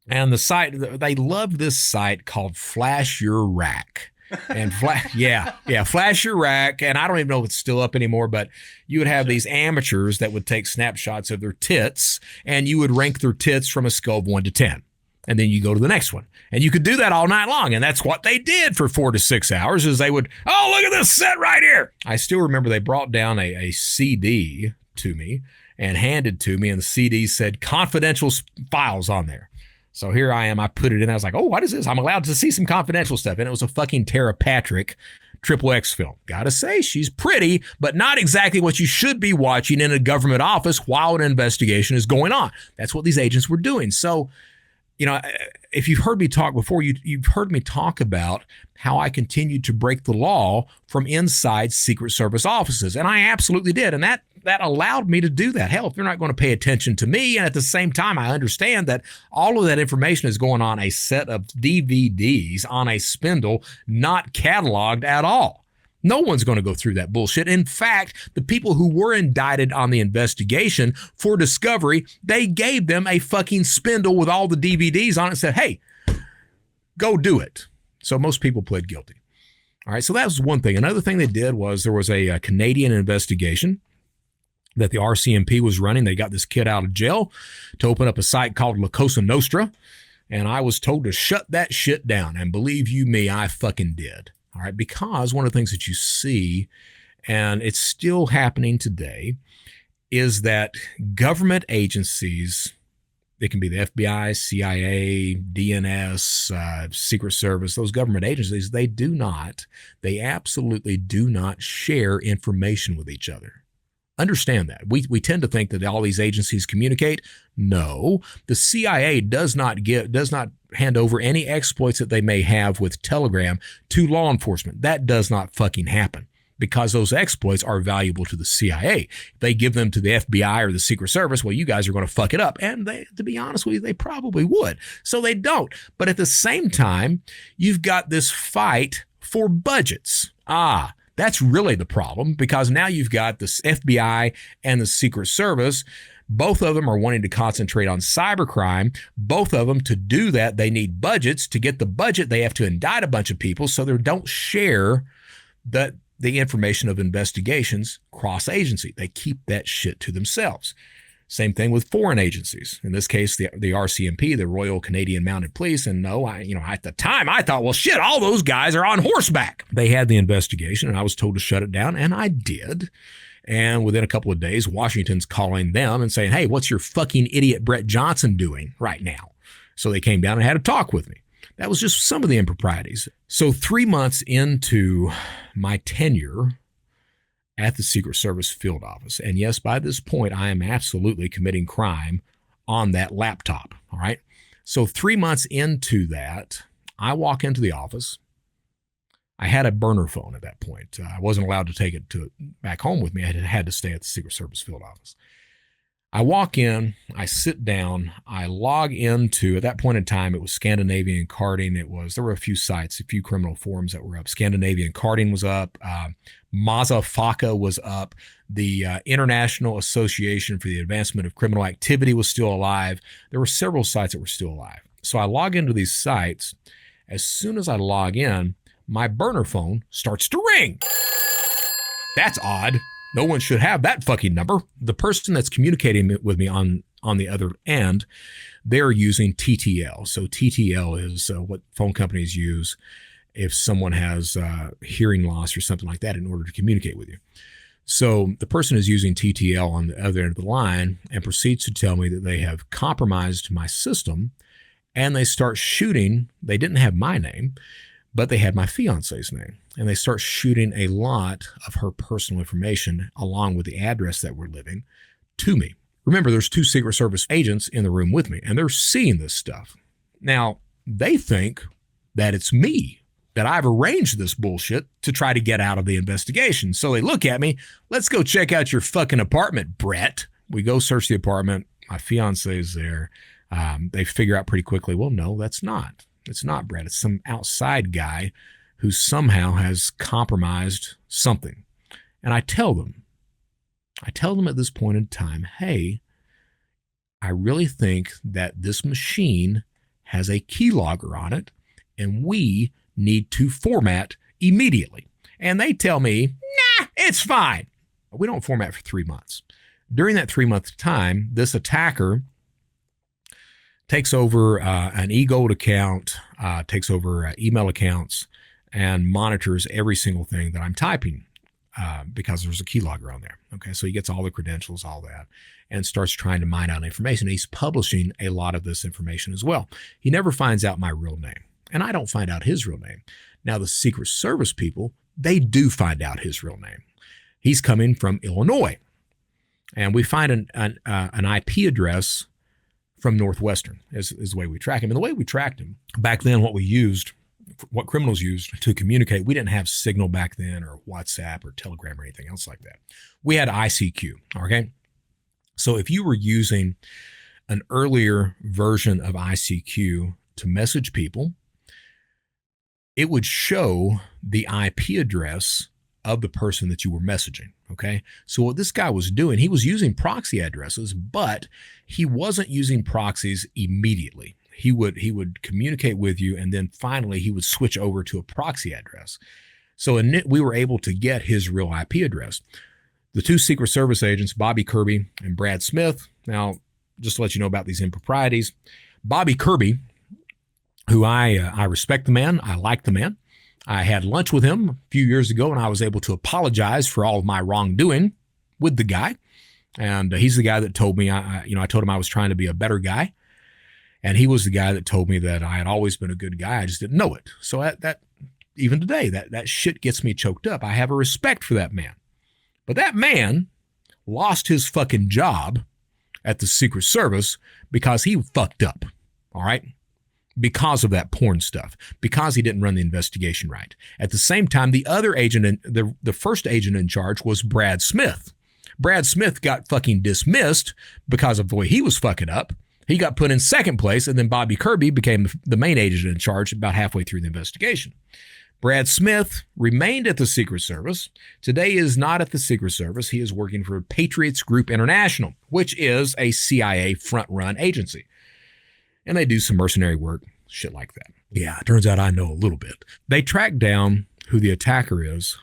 B: And the site, they love this site called Flash Your Rack. And Flash Your Rack. And I don't even know if it's still up anymore, but you would have these amateurs that would take snapshots of their tits, and you would rank their tits from a scale of 1 to 10. And then you go to the next one. And you could do that all night long. And that's what they did for 4 to 6 hours, is they would, oh, look at this set right here. I still remember they brought down a CD to me and handed to me, and the CD said confidential files on there. So here I am. I put it in. I was like, oh, what is this? I'm allowed to see some confidential stuff. And it was a fucking Tara Patrick XXX film. Gotta say, she's pretty, but not exactly what you should be watching in a government office while an investigation is going on. That's what these agents were doing. So, you know, if you've heard me talk before, you've heard me talk about how I continued to break the law from inside Secret Service offices. And I absolutely did. And that allowed me to do that. Hell, if they're not going to pay attention to me, and at the same time, I understand that all of that information is going on a set of DVDs on a spindle, not cataloged at all. No one's going to go through that bullshit. In fact, the people who were indicted on the investigation for discovery, they gave them a fucking spindle with all the DVDs on it and said, hey, go do it. So most people pled guilty. All right, so that was one thing. Another thing they did was there was a Canadian investigation that the RCMP was running. They got this kid out of jail to open up a site called La Cosa Nostra, and I was told to shut that shit down. And believe you me, I fucking did. All right, because one of the things that you see, and it's still happening today, is that government agencies, it can be the FBI, CIA, DNS, Secret Service, those government agencies, they absolutely do not share information with each other. Understand that. We tend to think that all these agencies communicate. No, the CIA does not hand over any exploits that they may have with Telegram to law enforcement. That does not fucking happen, because those exploits are valuable to the CIA. If they give them to the FBI or the Secret Service, well, you guys are going to fuck it up. And to be honest with you, they probably would. So they don't. But at the same time, you've got this fight for budgets. That's really the problem, because now you've got the FBI and the Secret Service. Both of them are wanting to concentrate on cybercrime. Both of them, to do that, they need budgets. To get the budget, they have to indict a bunch of people, so they don't share the information of investigations cross-agency. They keep that shit to themselves. Same thing with foreign agencies. In this case, the RCMP, the Royal Canadian Mounted Police. And no, at the time I thought, well, shit, all those guys are on horseback. They had the investigation, and I was told to shut it down, and I did. And within a couple of days, Washington's calling them and saying, hey, what's your fucking idiot Brett Johnson doing right now? So they came down and had a talk with me. That was just some of the improprieties. So 3 months into my tenure at the Secret Service field office, and yes, by this point, I am absolutely committing crime on that laptop, all right? So 3 months into that, I walk into the office. I had a burner phone at that point. I wasn't allowed to take it back home with me. I had to stay at the Secret Service field office. I walk in, I sit down, I log into, at that point in time, it was Scandinavian Carding. There were a few sites, a few criminal forums that were up. Scandinavian Carding was up. Mazafaka was up. The International Association for the Advancement of Criminal Activity was still alive. There were several sites that were still alive. So I log into these sites. As soon as I log in, my burner phone starts to ring. That's odd. No one should have that fucking number. The person that's communicating with me on the other end, they're using TTL. So TTL is what phone companies use if someone has hearing loss or something like that in order to communicate with you. So the person is using TTL on the other end of the line and proceeds to tell me that they have compromised my system, and they start shooting. They didn't have my name, but they had my fiance's name, and they start shooting a lot of her personal information along with the address that we're living to me. Remember, there's 2 Secret Service agents in the room with me, and they're seeing this stuff. Now, they think that it's me, that I've arranged this bullshit to try to get out of the investigation. So they look at me, let's go check out your fucking apartment, Brett. We go search the apartment. My fiance is there. They figure out pretty quickly, well, no, that's not. It's not Brett. It's some outside guy who somehow has compromised something. And I tell them, I tell them at this point in time, hey, I really think that this machine has a keylogger on it, and we need to format immediately. And they tell me, nah, it's fine. We don't format for 3 months. During that 3-month time, this attacker takes over an eGold account, takes over email accounts, and monitors every single thing that I'm typing because there's a keylogger on there. Okay, so he gets all the credentials, all that, and starts trying to mine out information. He's publishing a lot of this information as well. He never finds out my real name, and I don't find out his real name. Now, the Secret Service people, they do find out his real name. He's coming from Illinois, and we find an IP address from Northwestern is the way we track him. And the way we tracked him, back then what criminals used to communicate, we didn't have Signal back then or WhatsApp or Telegram or anything else like that. We had ICQ, okay? So if you were using an earlier version of ICQ to message people, it would show the IP address of the person that you were messaging, okay? So what this guy was doing, he was using proxy addresses, but he wasn't using proxies immediately. He would communicate with you, and then finally he would switch over to a proxy address. So we were able to get his real IP address. The two Secret Service agents, Bobby Kirby and Brad Smith. Now, just to let you know about these improprieties, Bobby Kirby, who I respect the man, I like the man. I had lunch with him a few years ago, and I was able to apologize for all of my wrongdoing with the guy. And he's the guy that told me, I told him I was trying to be a better guy. And he was the guy that told me that I had always been a good guy. I just didn't know it. So that even today, that shit gets me choked up. I have a respect for that man. But that man lost his fucking job at the Secret Service because he fucked up. All right? Because of that porn stuff, because he didn't run the investigation right. At the same time, the other agent, the first agent in charge was Brad Smith. Brad Smith got fucking dismissed because of the way he was fucking up. He got put in second place, and then Bobby Kirby became the main agent in charge about halfway through the investigation. Brad Smith remained at the Secret Service. Today he is not at the Secret Service. He is working for Patriots Group International, which is a CIA front-run agency. And they do some mercenary work, shit like that. Yeah, it turns out I know a little bit. They tracked down who the attacker is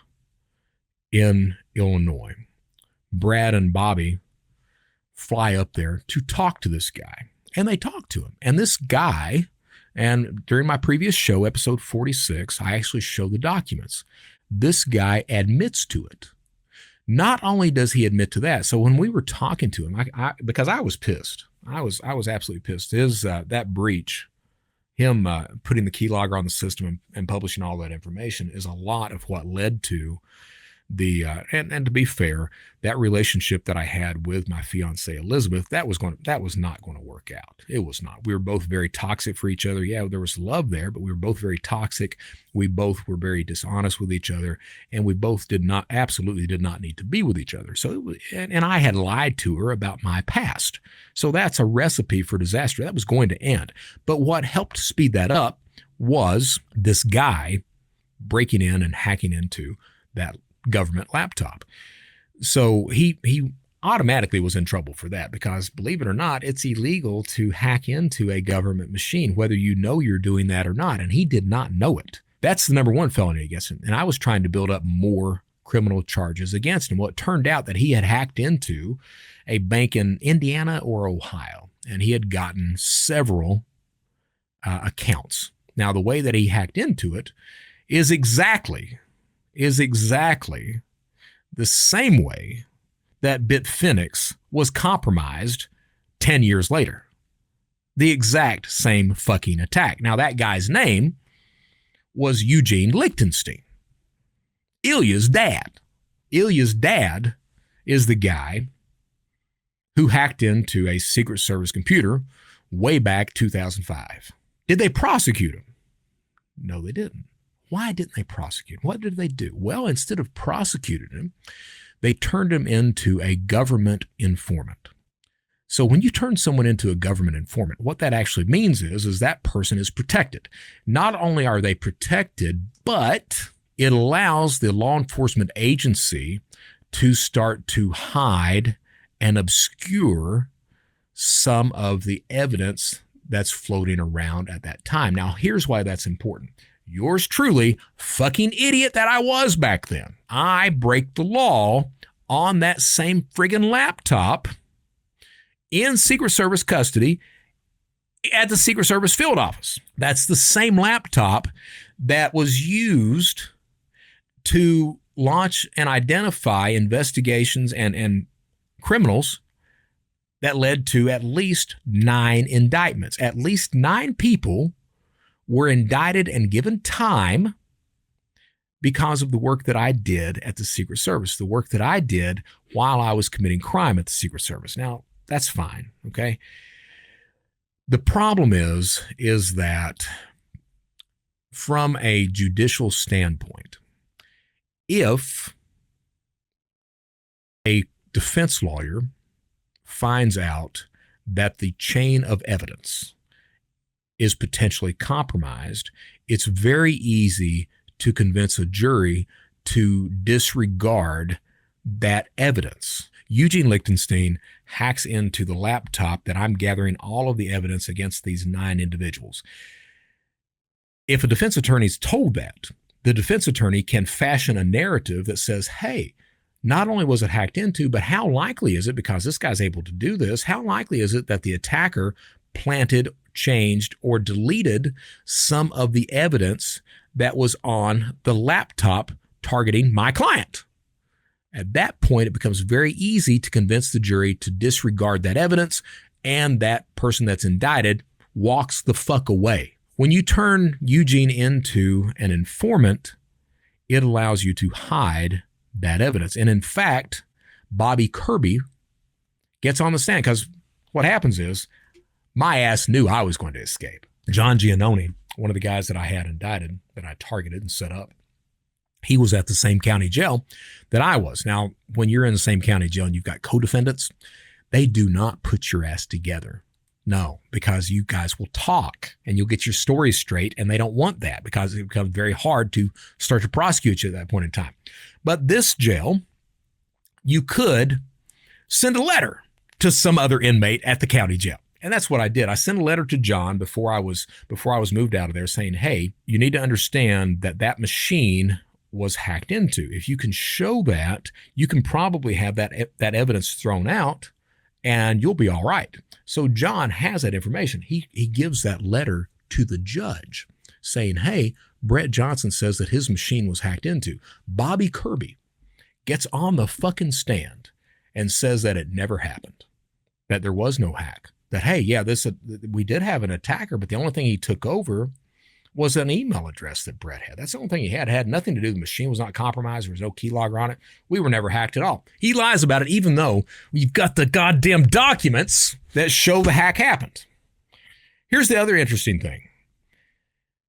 B: in Illinois. Brad and Bobby fly up there to talk to this guy. And they talk to him. And this guy, and during my previous show, episode 46, I actually show the documents. This guy admits to it. Not only does he admit to that, so when we were talking to him, because I was pissed. I was absolutely pissed. That breach, him putting the keylogger on the system and publishing all that information is a lot of what led to the and to be fair, that relationship that I had with my fiancée Elizabeth, that was not going to work out. It was not. We were both very toxic for each other. Yeah, there was love there, but we were both very toxic. We both were very dishonest with each other, and we both absolutely did not need to be with each other. So it was, and I had lied to her about my past. So that's a recipe for disaster. That was going to end. But what helped speed that up was this guy breaking in and hacking into that government laptop. So he automatically was in trouble for that because, believe it or not, it's illegal to hack into a government machine, whether you know you're doing that or not. And he did not know it. That's the number one felony against him. And I was trying to build up more criminal charges against him. Well, it turned out that he had hacked into a bank in Indiana or Ohio, and he had gotten several accounts. Now, the way that he hacked into it is exactly the same way that Bitfinex was compromised 10 years later. The exact same fucking attack. Now, that guy's name was Eugene Lichtenstein, Ilya's dad. Ilya's dad is the guy who hacked into a Secret Service computer way back 2005. Did they prosecute him? No, they didn't. Why didn't they prosecute him? What did they do? Well, instead of prosecuting him, they turned him into a government informant. So when you turn someone into a government informant, what that actually means is that person is protected. Not only are they protected, but it allows the law enforcement agency to start to hide and obscure some of the evidence that's floating around at that time. Now, here's why that's important. Yours truly, fucking idiot that I was back then. I break the law on that same friggin' laptop in Secret Service custody at the Secret Service field office. That's the same laptop that was used to launch and identify investigations and criminals that led to at least 9 indictments. At least 9 people were indicted and given time because of the work that I did at the Secret Service, the work that I did while I was committing crime at the Secret Service. Now, that's fine, okay? The problem is that from a judicial standpoint, if a defense lawyer finds out that the chain of evidence is potentially compromised, it's very easy to convince a jury to disregard that evidence. Eugene Lichtenstein hacks into the laptop that I'm gathering all of the evidence against these 9 individuals. If a defense attorney is told that, the defense attorney can fashion a narrative that says, hey, not only was it hacked into, but how likely is it, because this guy's able to do this, how likely is it that the attacker planted, changed, or deleted some of the evidence that was on the laptop targeting my client? At that point, it becomes very easy to convince the jury to disregard that evidence, and that person that's indicted walks the fuck away. When you turn Eugene into an informant, it allows you to hide that evidence. And in fact, Bobby Kirby gets on the stand, because what happens is my ass knew I was going to escape. John Giannone, one of the guys that I had indicted, that I targeted and set up, he was at the same county jail that I was. Now, when you're in the same county jail and you've got co-defendants, they do not put your ass together. No, because you guys will talk and you'll get your stories straight, and they don't want that because it becomes very hard to start to prosecute you at that point in time. But this jail, you could send a letter to some other inmate at the county jail. And that's what I did. I sent a letter to John before I was moved out of there saying, hey, you need to understand that that machine was hacked into. If you can show that, you can probably have that evidence thrown out and you'll be all right. So John has that information. He gives that letter to the judge saying, hey, Brett Johnson says that his machine was hacked into. Bobby Kirby gets on the fucking stand and says that it never happened, that there was no hack, that, hey, yeah, we did have an attacker, but the only thing he took over was an email address that Brett had. That's the only thing he had. It had nothing to do. The machine was not compromised. There was no keylogger on it. We were never hacked at all. He lies about it, even though we've got the goddamn documents that show the hack happened. Here's the other interesting thing.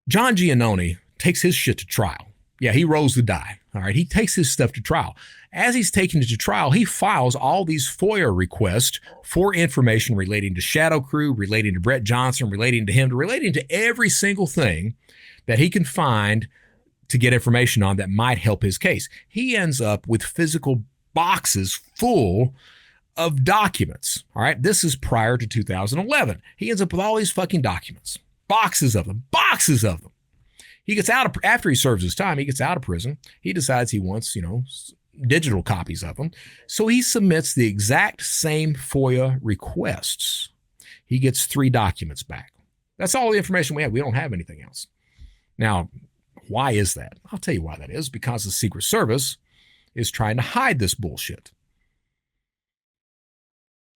B: John Giannone takes his shit to trial. Yeah, he rolls the die. All right, he takes his stuff to trial. As he's taking it to trial, he files all these FOIA requests for information relating to Shadowcrew, relating to Brett Johnson, relating to him, relating to every single thing that he can find to get information on that might help his case. He ends up with physical boxes full of documents. All right, this is prior to 2011. He ends up with all these fucking documents, boxes of them. He gets out after he serves his time, he gets out of prison. He decides he wants, digital copies of them. So he submits the exact same FOIA requests. He gets 3 documents back. That's all the information we have. We don't have anything else. Now, why is that? I'll tell you why that is. Because the Secret Service is trying to hide this bullshit.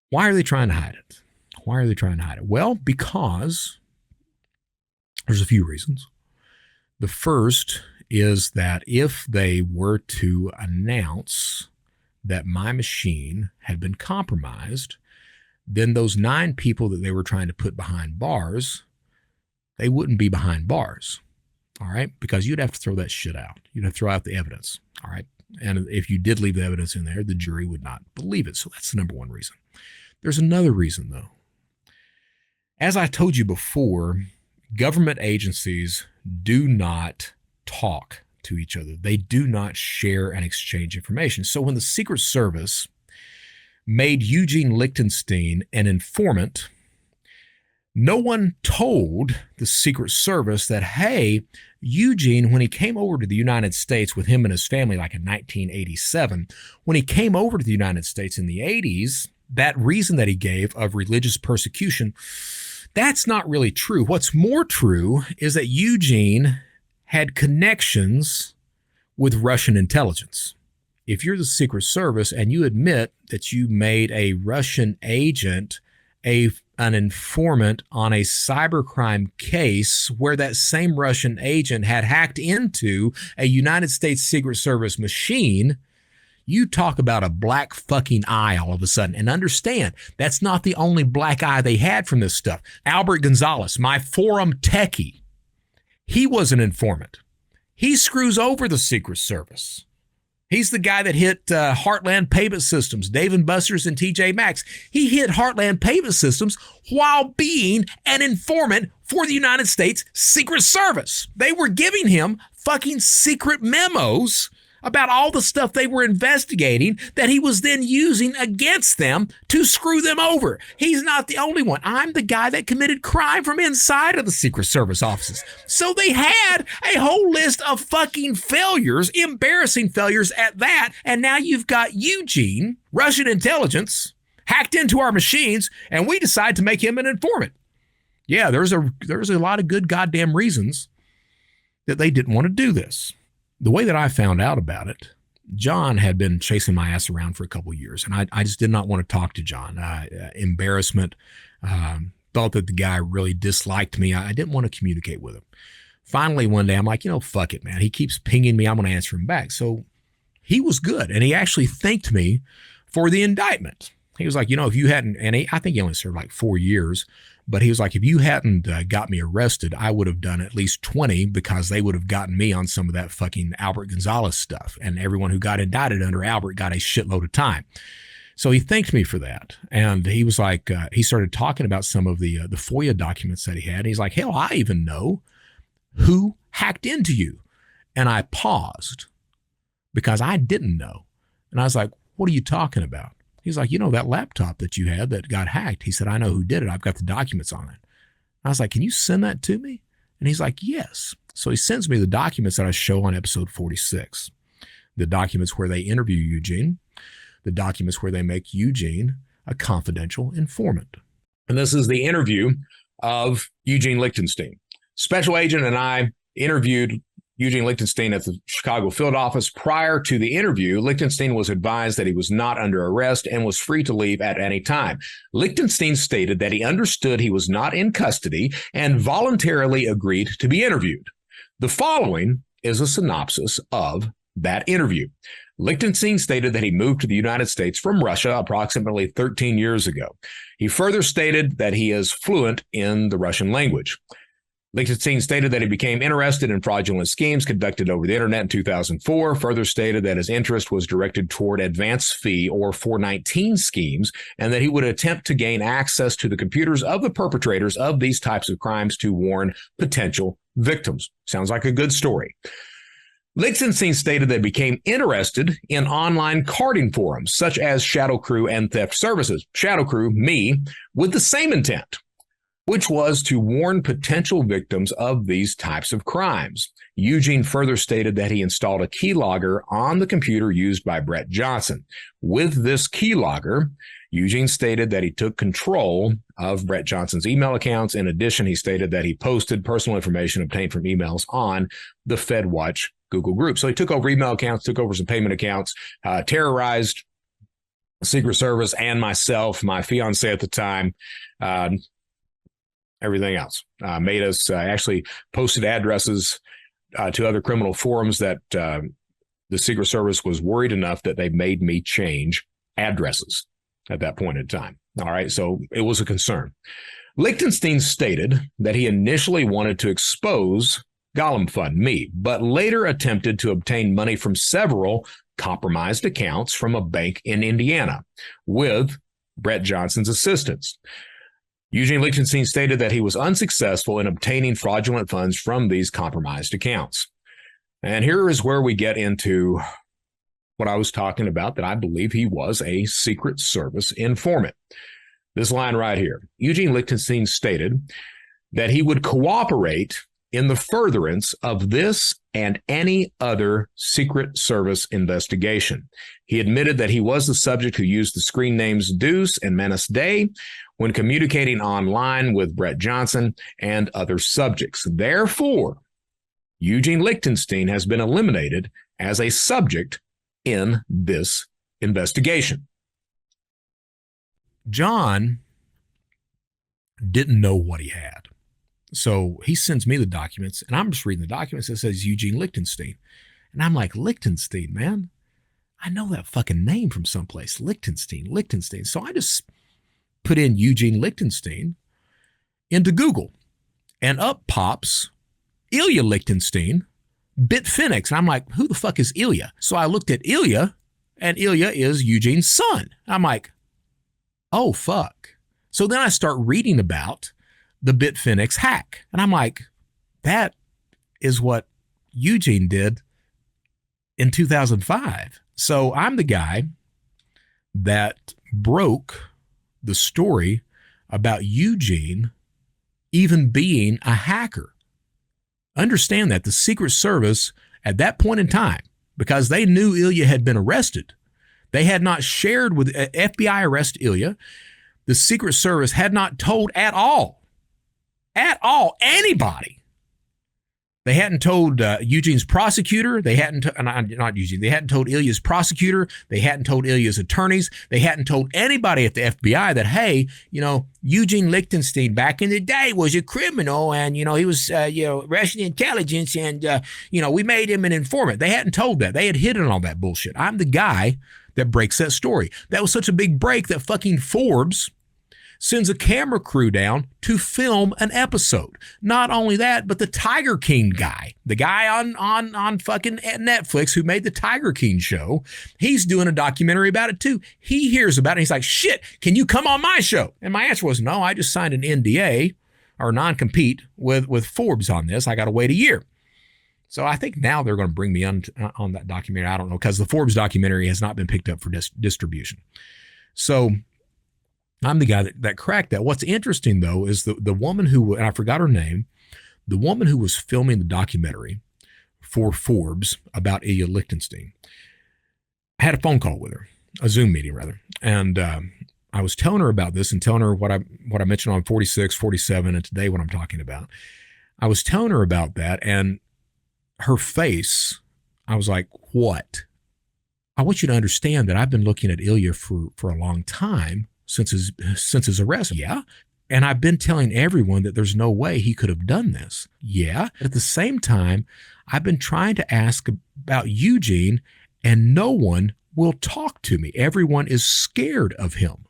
B: Why are they trying to hide it? Well, because there's a few reasons. The first is that if they were to announce that my machine had been compromised, then those 9 people that they were trying to put behind bars, they wouldn't be behind bars, all right? Because you'd have to throw that shit out. You'd have to throw out the evidence, all right? And if you did leave the evidence in there, the jury would not believe it. So that's the number one reason. There's another reason, though. As I told you before, government agencies do not talk. to each other. They do not share and exchange information. So when the Secret Service made Eugene Lichtenstein an informant, no one told the Secret Service that, hey, Eugene, when he came over to the United States with him and his family, like in 1987, when he came over to the United States in the 80s, that reason that he gave of religious persecution, that's not really true. What's more true is that Eugene had connections with Russian intelligence. If you're the Secret Service and you admit that you made a Russian agent an informant on a cybercrime case where that same Russian agent had hacked into a United States Secret Service machine, you talk about a black fucking eye all of a sudden. And understand, that's not the only black eye they had from this stuff. Albert Gonzalez, my forum techie, he was an informant. He screws over the Secret Service. He's the guy that hit Heartland Payment Systems, Dave & Buster's and TJ Maxx. He hit Heartland Payment Systems while being an informant for the United States Secret Service. They were giving him fucking secret memos about all the stuff they were investigating that he was then using against them to screw them over. He's not the only one. I'm the guy that committed crime from inside of the Secret Service offices. So they had a whole list of fucking failures, embarrassing failures at that. And now you've got Eugene, Russian intelligence, hacked into our machines, and we decide to make him an informant. Yeah, there's a lot of good goddamn reasons that they didn't want to do this. The way that I found out about it, John had been chasing my ass around for a couple of years, and I just did not want to talk to John. Embarrassment, thought that the guy really disliked me. I didn't want to communicate with him. Finally, one day, I'm like, fuck it, man. He keeps pinging me. I'm going to answer him back. So he was good, and he actually thanked me for the indictment. He was like, if you hadn't, and I think he only served like 4 years, but he was like, if you hadn't got me arrested, I would have done at least 20 because they would have gotten me on some of that fucking Albert Gonzalez stuff. And everyone who got indicted under Albert got a shitload of time. So he thanked me for that. And he was like, he started talking about some of the FOIA documents that he had. And he's like, hell, I even know who hacked into you. And I paused because I didn't know. And I was like, what are you talking about? He's like, that laptop that you had that got hacked. He said, I know who did it. I've got the documents on it. I was like, can you send that to me? And he's like, yes. So he sends me the documents that I show on episode 46, the documents where they interview Eugene, the documents where they make Eugene a confidential informant. And this is the interview of Eugene Lichtenstein. Special agent and I interviewed Eugene Lichtenstein at the Chicago field office. Prior to the interview, Lichtenstein was advised that he was not under arrest and was free to leave at any time. Lichtenstein stated that he understood he was not in custody and voluntarily agreed to be interviewed. The following is a synopsis of that interview. Lichtenstein stated that he moved to the United States from Russia approximately 13 years ago. He further stated that he is fluent in the Russian language. Lichtenstein stated that he became interested in fraudulent schemes conducted over the internet in 2004, further stated that his interest was directed toward advance fee or 419 schemes, and that he would attempt to gain access to the computers of the perpetrators of these types of crimes to warn potential victims. Sounds like a good story. Lichtenstein stated that he became interested in online carding forums such as Shadowcrew and Theft Services. Shadowcrew, me, with the same intent, which was to warn potential victims of these types of crimes. Eugene further stated that he installed a keylogger on the computer used by Brett Johnson. With this keylogger, Eugene stated that he took control of Brett Johnson's email accounts. In addition, he stated that he posted personal information obtained from emails on the FedWatch Google group. So he took over email accounts, took over some payment accounts, terrorized Secret Service and myself, my fiance at the time, everything else. Made us actually posted addresses to other criminal forums that the Secret Service was worried enough that they made me change addresses at that point in time. All right, so it was a concern. Lichtenstein stated that he initially wanted to expose Gollum Fund, me, but later attempted to obtain money from several compromised accounts from a bank in Indiana with Brett Johnson's assistance. Eugene Lichtenstein stated that he was unsuccessful in obtaining fraudulent funds from these compromised accounts. And here is where we get into what I was talking about, that I believe he was a Secret Service informant. This line right here. Eugene Lichtenstein stated that he would cooperate in the furtherance of this and any other Secret Service investigation. He admitted that he was the subject who used the screen names Deuce and Menace Day when communicating online with Brett Johnson and other subjects. Therefore, Eugene Lichtenstein has been eliminated as a subject in this investigation. John didn't know what he had. So he sends me the documents, and I'm just reading the documents. It says Eugene Lichtenstein. And I'm like, Lichtenstein, man? I know that fucking name from someplace. Lichtenstein. So I just put in Eugene Lichtenstein into Google, and up pops Ilya Lichtenstein, Bitfinex. And I'm like, who the fuck is Ilya? So I looked at Ilya, and Ilya is Eugene's son. I'm like, oh, fuck. So then I start reading about the Bitfinex hack. And I'm like, that is what Eugene did in 2005. So I'm the guy that broke the story about Eugene even being a hacker. Understand that the Secret Service at that point in time, because they knew Ilya had been arrested, they had not shared with FBI arrest Ilya. The Secret Service had not told at all, anybody. They hadn't told Eugene's prosecutor. They hadn't, not Eugene, they hadn't told Ilya's prosecutor. They hadn't told Ilya's attorneys. They hadn't told anybody at the FBI that, hey, Eugene Lichtenstein back in the day was a criminal, and, he was, Russian intelligence, and, we made him an informant. They hadn't told that. They had hidden all that bullshit. I'm the guy that breaks that story. That was such a big break that fucking Forbes sends a camera crew down to film an episode. Not only that, but the Tiger King guy, the guy on fucking Netflix who made the Tiger King show, he's doing a documentary about it too. He hears about it. He's like, shit, can you come on my show? And my answer was, no, I just signed an NDA or non-compete with Forbes on this. I got to wait a year. So I think now they're going to bring me on that documentary. I don't know, because the Forbes documentary has not been picked up for distribution. So I'm the guy that cracked that. What's interesting, though, is the woman who, and I forgot her name, the woman who was filming the documentary for Forbes about Ilya Lichtenstein. I had a phone call with her, a Zoom meeting rather, and I was telling her about this and telling her what I mentioned on 46, 47, and today what I'm talking about. I was telling her about that, and her face, I was like, what? I want you to understand that I've been looking at Ilya for a long time, since his arrest. Yeah. And I've been telling everyone that there's no way he could have done this. Yeah. At the same time, I've been trying to ask about Eugene, and no one will talk to me. Everyone is scared of him.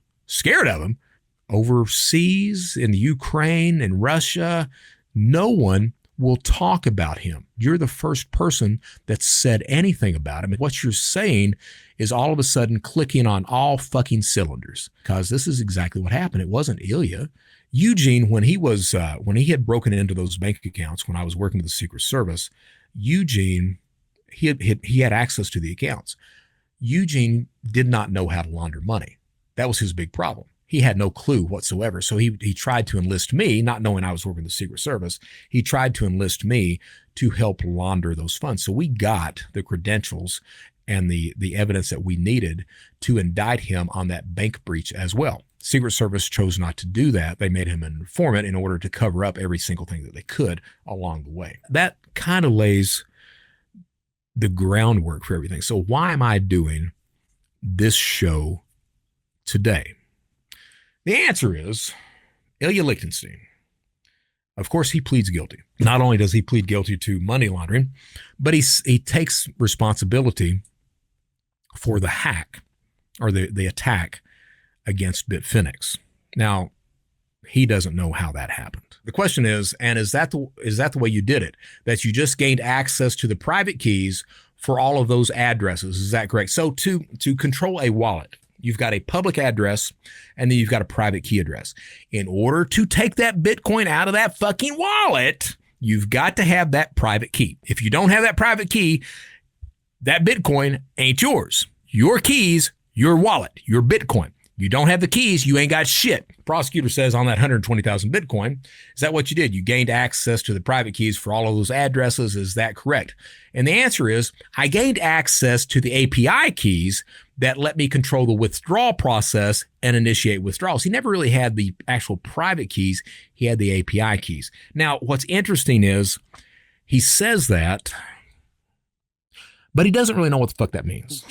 B: Overseas, in the Ukraine and Russia, no one will talk about him. You're the first person that said anything about him. And what you're saying is all of a sudden clicking on all fucking cylinders, because this is exactly what happened. It wasn't Ilya. Eugene, when he had broken into those bank accounts, when I was working with the Secret Service, Eugene, he had access to the accounts. Eugene did not know how to launder money. That was his big problem. He had no clue whatsoever. So he tried to enlist me, not knowing I was working the Secret Service. He tried to enlist me to help launder those funds. So we got the credentials and the evidence that we needed to indict him on that bank breach as well. Secret Service chose not to do that. They made him an informant in order to cover up every single thing that they could along the way. That kind of lays the groundwork for everything. So why am I doing this show today? The answer is Ilya Lichtenstein. Of course, he pleads guilty. Not only does he plead guilty to money laundering, but he takes responsibility for the hack or the attack against Bitfinex. Now, he doesn't know how that happened. The question is, and is that the way you did it? That you just gained access to the private keys for all of those addresses? Is that correct? So to control a wallet, you've got a public address, and then you've got a private key address. In order to take that Bitcoin out of that fucking wallet, You've got to have that private key. If you don't have that private key, that Bitcoin ain't yours. Your keys, your wallet, your Bitcoin. You don't have the keys, you ain't got shit. Prosecutor says on that 120,000 Bitcoin, is that what you did? You gained access to the private keys for all of those addresses. Is that correct? And the answer is, I gained access to the API keys that let me control the withdrawal process and initiate withdrawals. He never really had the actual private keys. He had the API keys. Now, what's interesting is he says that, but he doesn't really know what the fuck that means.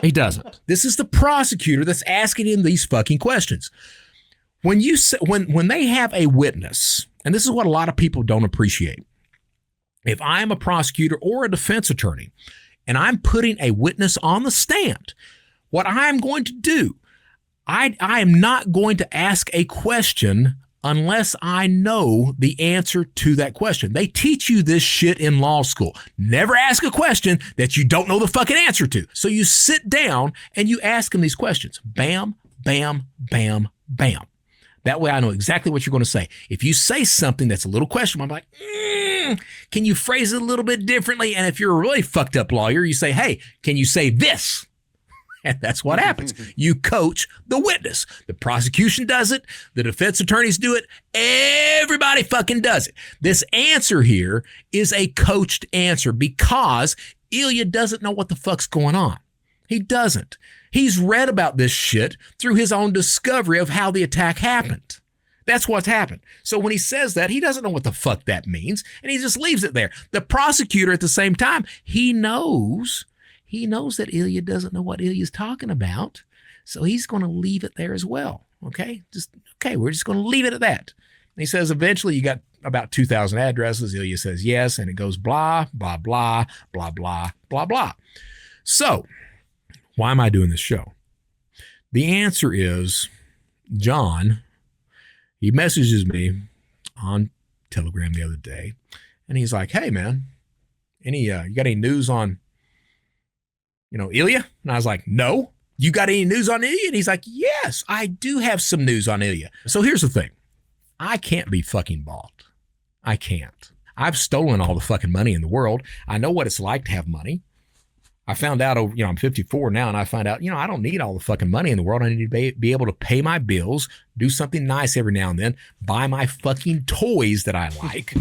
B: He doesn't. This is the prosecutor that's asking him these fucking questions. When you say, when they have a witness, and this is what a lot of people don't appreciate. If I'm a prosecutor or a defense attorney and I'm putting a witness on the stand, what I'm going to do, I am not going to ask a question unless I know the answer to that question. They teach you this shit in law school. Never ask a question that you don't know the fucking answer to. So you sit down and you ask them these questions. Bam, bam, bam, bam. That way I know exactly what you're going to say. If you say something that's a little questionable, I'm like, can you phrase it a little bit differently? And if you're a really fucked up lawyer, you say, hey, can you say this? And that's what happens. You coach the witness. The prosecution does it. The defense attorneys do it. Everybody fucking does it. This answer here is a coached answer because Ilya doesn't know what the fuck's going on. He doesn't. He's read about this shit through his own discovery of how the attack happened. That's what's happened. So when he says that, he doesn't know what the fuck that means, and he just leaves it there. The prosecutor at the same time, he knows that Ilya doesn't know what Ilya's talking about, so he's going to leave it there as well. Okay? We're just going to leave it at that. And he says, eventually you got about 2,000 addresses. Ilya says yes, and it goes blah, blah, blah, blah, blah, blah, blah. So, why am I doing this show? The answer is, John, he messages me on Telegram the other day, and he's like, hey, man, you got any news on Ilya? And I was like, no. You got any news on Ilya? And he's like, yes, I do have some news on Ilya. So here's the thing. I can't be fucking bought. I can't. I've stolen all the fucking money in the world. I know what it's like to have money. I found out, I'm 54 now, and I find out, I don't need all the fucking money in the world. I need to be able to pay my bills, do something nice every now and then, buy my fucking toys that I like,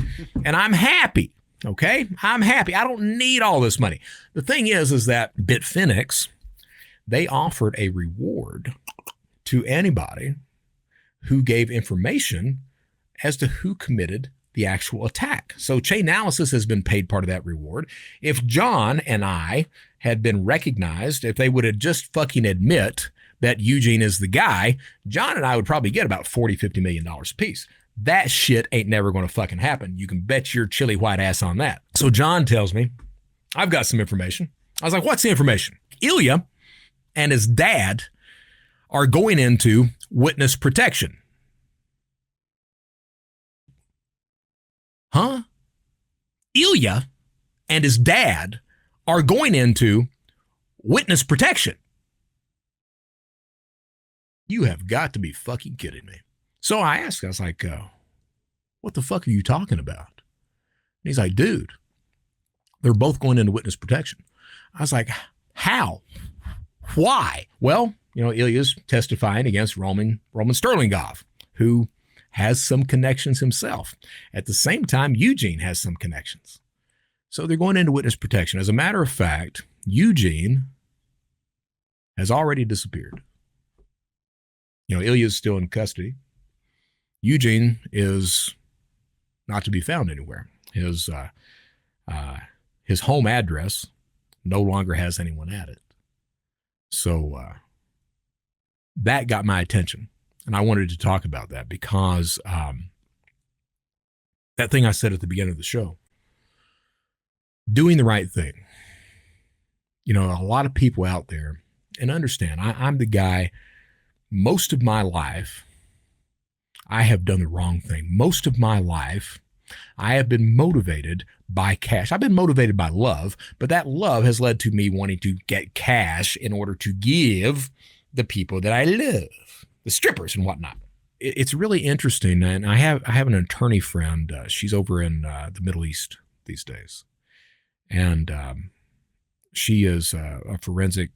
B: and I'm happy. Okay, I'm happy. I don't need all this money. The thing is that Bitfinex, they offered a reward to anybody who gave information as to who committed the actual attack. So Chainalysis has been paid part of that reward. If John and I had been recognized, if they would have just fucking admit that Eugene is the guy, John and I would probably get about $40, $50 million a piece. That shit ain't never going to fucking happen. You can bet your chili white ass on that. So John tells me, I've got some information. I was like, what's the information? Ilya and his dad are going into witness protection. Huh? Ilya and his dad are going into witness protection. You have got to be fucking kidding me. So I asked, I was like, what the fuck are you talking about? And he's like, dude, they're both going into witness protection. I was like, how? Why? Well, Ilya's testifying against Roman Sterlingov, who has some connections himself. At the same time, Eugene has some connections. So they're going into witness protection. As a matter of fact, Eugene has already disappeared. Ilya's still in custody. Eugene is not to be found anywhere. His home address no longer has anyone at it. So that got my attention. And I wanted to talk about that because that thing I said at the beginning of the show, doing the right thing. A lot of people out there, and understand, I'm the guy, most of my life, I have done the wrong thing. Most of my life, I have been motivated by cash. I've been motivated by love, but that love has led to me wanting to get cash in order to give the people that I love, the strippers and whatnot. it's really interesting. And I have an attorney friend. She's over in the Middle East these days. And she is a forensic,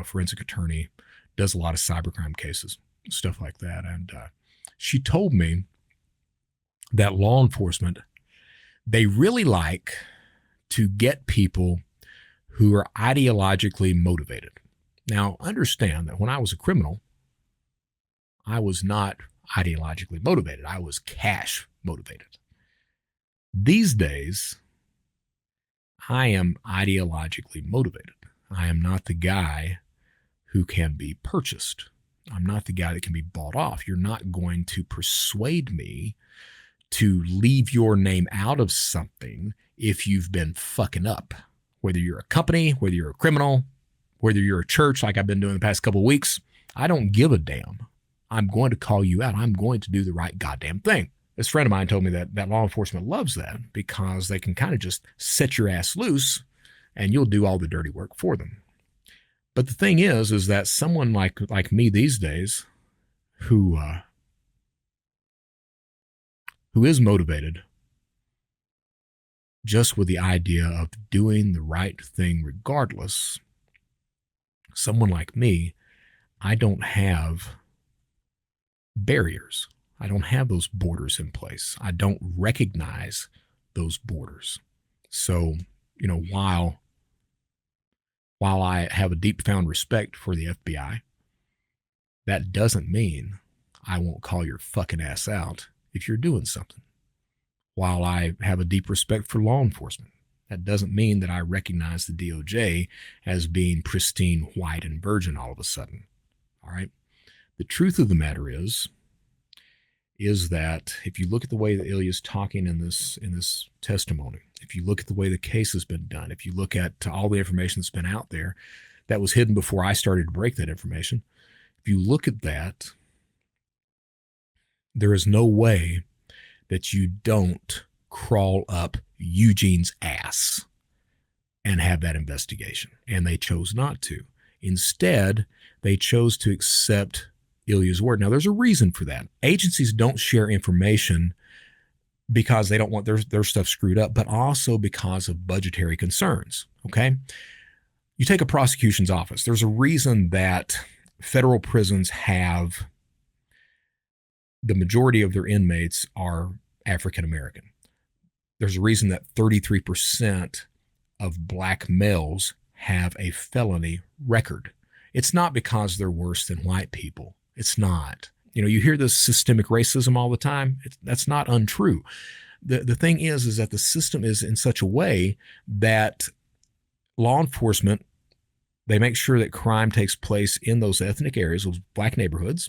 B: forensic attorney, does a lot of cybercrime cases, stuff like that. And she told me that law enforcement, they really like to get people who are ideologically motivated. Now, understand that when I was a criminal, I was not ideologically motivated. I was cash motivated. These days, I am ideologically motivated. I am not the guy who can be purchased. I'm not the guy that can be bought off. You're not going to persuade me to leave your name out of something if you've been fucking up. Whether you're a company, whether you're a criminal, whether you're a church like I've been doing the past couple of weeks, I don't give a damn. I'm going to call you out. I'm going to do the right goddamn thing. This friend of mine told me that law enforcement loves that because they can kind of just set your ass loose and you'll do all the dirty work for them. But the thing is that someone like me these days who is motivated just with the idea of doing the right thing regardless, someone like me, I don't have barriers. I don't have those borders in place. I don't recognize those borders. So, while I have a deep found respect for the FBI, that doesn't mean I won't call your fucking ass out if you're doing something. While I have a deep respect for law enforcement, that doesn't mean that I recognize the DOJ as being pristine, white, and virgin all of a sudden. All right? The truth of the matter is that if you look at the way that Ilya's talking in this testimony, if you look at the way the case has been done, if you look at all the information that's been out there that was hidden before I started to break that information, if you look at that, there is no way that you don't crawl up Eugene's ass and have that investigation. And they chose not to. Instead, they chose to accept Ilya's word. Now, there's a reason for that. Agencies don't share information because they don't want their stuff screwed up, but also because of budgetary concerns, okay? You take a prosecution's office. There's a reason that federal prisons have the majority of their inmates are African American. There's a reason that 33% of black males have a felony record. It's not because they're worse than white people. It's not. You hear this systemic racism all the time. That's not untrue. The thing is that the system is in such a way that law enforcement, they make sure that crime takes place in those ethnic areas, those black neighborhoods.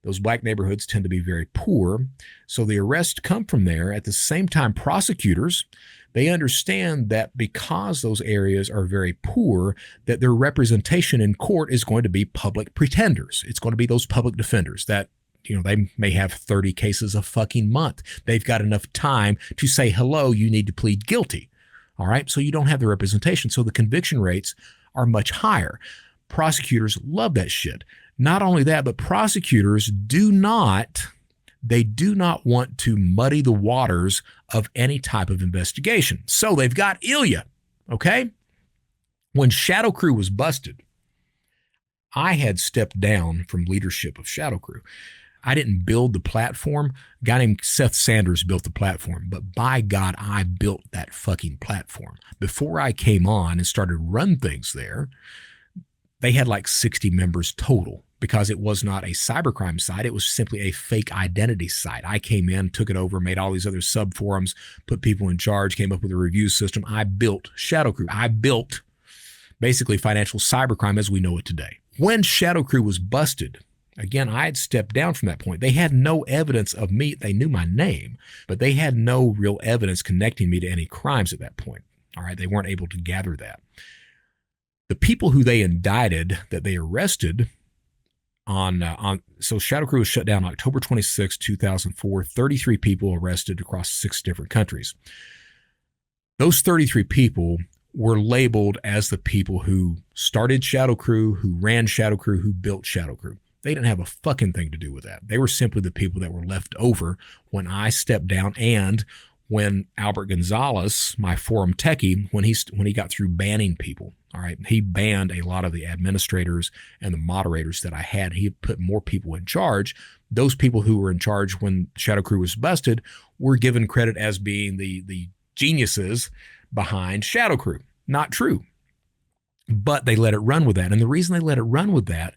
B: Those black neighborhoods tend to be very poor, so the arrests come from there. At the same time, prosecutors, they understand that because those areas are very poor, that their representation in court is going to be public pretenders. It's going to be those public defenders that, they may have 30 cases a fucking month. They've got enough time to say, hello, you need to plead guilty. All right, so you don't have the representation, so the conviction rates are much higher. Prosecutors love that shit. Not only that, but prosecutors do not want to muddy the waters of any type of investigation. So they've got Ilya, okay? When Shadowcrew was busted, I had stepped down from leadership of Shadowcrew. I didn't build the platform. A guy named Seth Sanders built the platform, but by God, I built that fucking platform. Before I came on and started run things there, they had like 60 members total because it was not a cybercrime site. It was simply a fake identity site. I came in, took it over, made all these other sub forums, put people in charge, came up with a review system. I built Shadowcrew. I built basically financial cybercrime as we know it today. When Shadowcrew was busted, again, I had stepped down from that point. They had no evidence of me. They knew my name, but they had no real evidence connecting me to any crimes at that point. All right, they weren't able to gather that. The people who they indicted, that they arrested so Shadowcrew was shut down October 26, 2004, 33 people arrested across 6 different countries. Those 33 people were labeled as the people who started Shadowcrew, who ran Shadowcrew, who built Shadowcrew. They didn't have a fucking thing to do with that. They were simply the people that were left over when I stepped down and when Albert Gonzalez, my forum techie, when he got through banning people. All right, he banned a lot of the administrators and the moderators that I had. He put more people in charge. Those people who were in charge when Shadowcrew was busted were given credit as being the geniuses behind Shadowcrew. Not true. But they let it run with that. And the reason they let it run with that,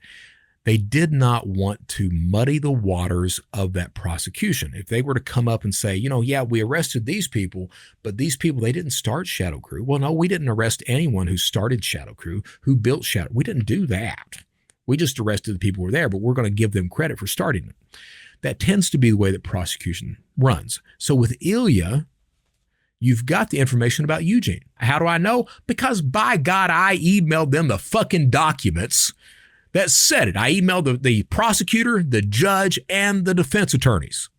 B: they did not want to muddy the waters of that prosecution. If they were to come up and say, yeah, we arrested these people, but these people, they didn't start Shadowcrew. Well, no, we didn't arrest anyone who started Shadowcrew, who built Shadow. We didn't do that. We just arrested the people who were there, but we're going to give them credit for starting it. That tends to be the way that prosecution runs. So with Ilya, you've got the information about Eugene. How do I know? Because by God, I emailed them the fucking documents that said it. I emailed the prosecutor, the judge, and the defense attorneys.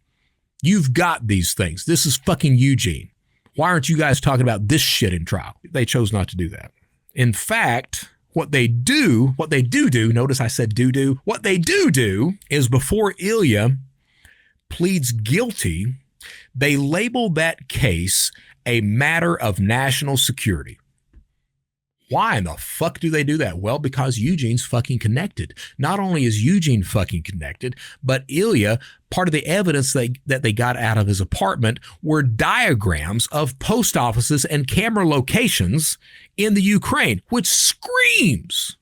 B: You've got these things. This is fucking Eugene. Why aren't you guys talking about this shit in trial? They chose not to do that. In fact, what they do, notice I said do, what they do is before Ilya pleads guilty, they label that case a matter of national security. Why in the fuck do they do that? Well, because Eugene's fucking connected. Not only is Eugene fucking connected, but Ilya, part of the evidence that they got out of his apartment were diagrams of post offices and camera locations in the Ukraine, which screams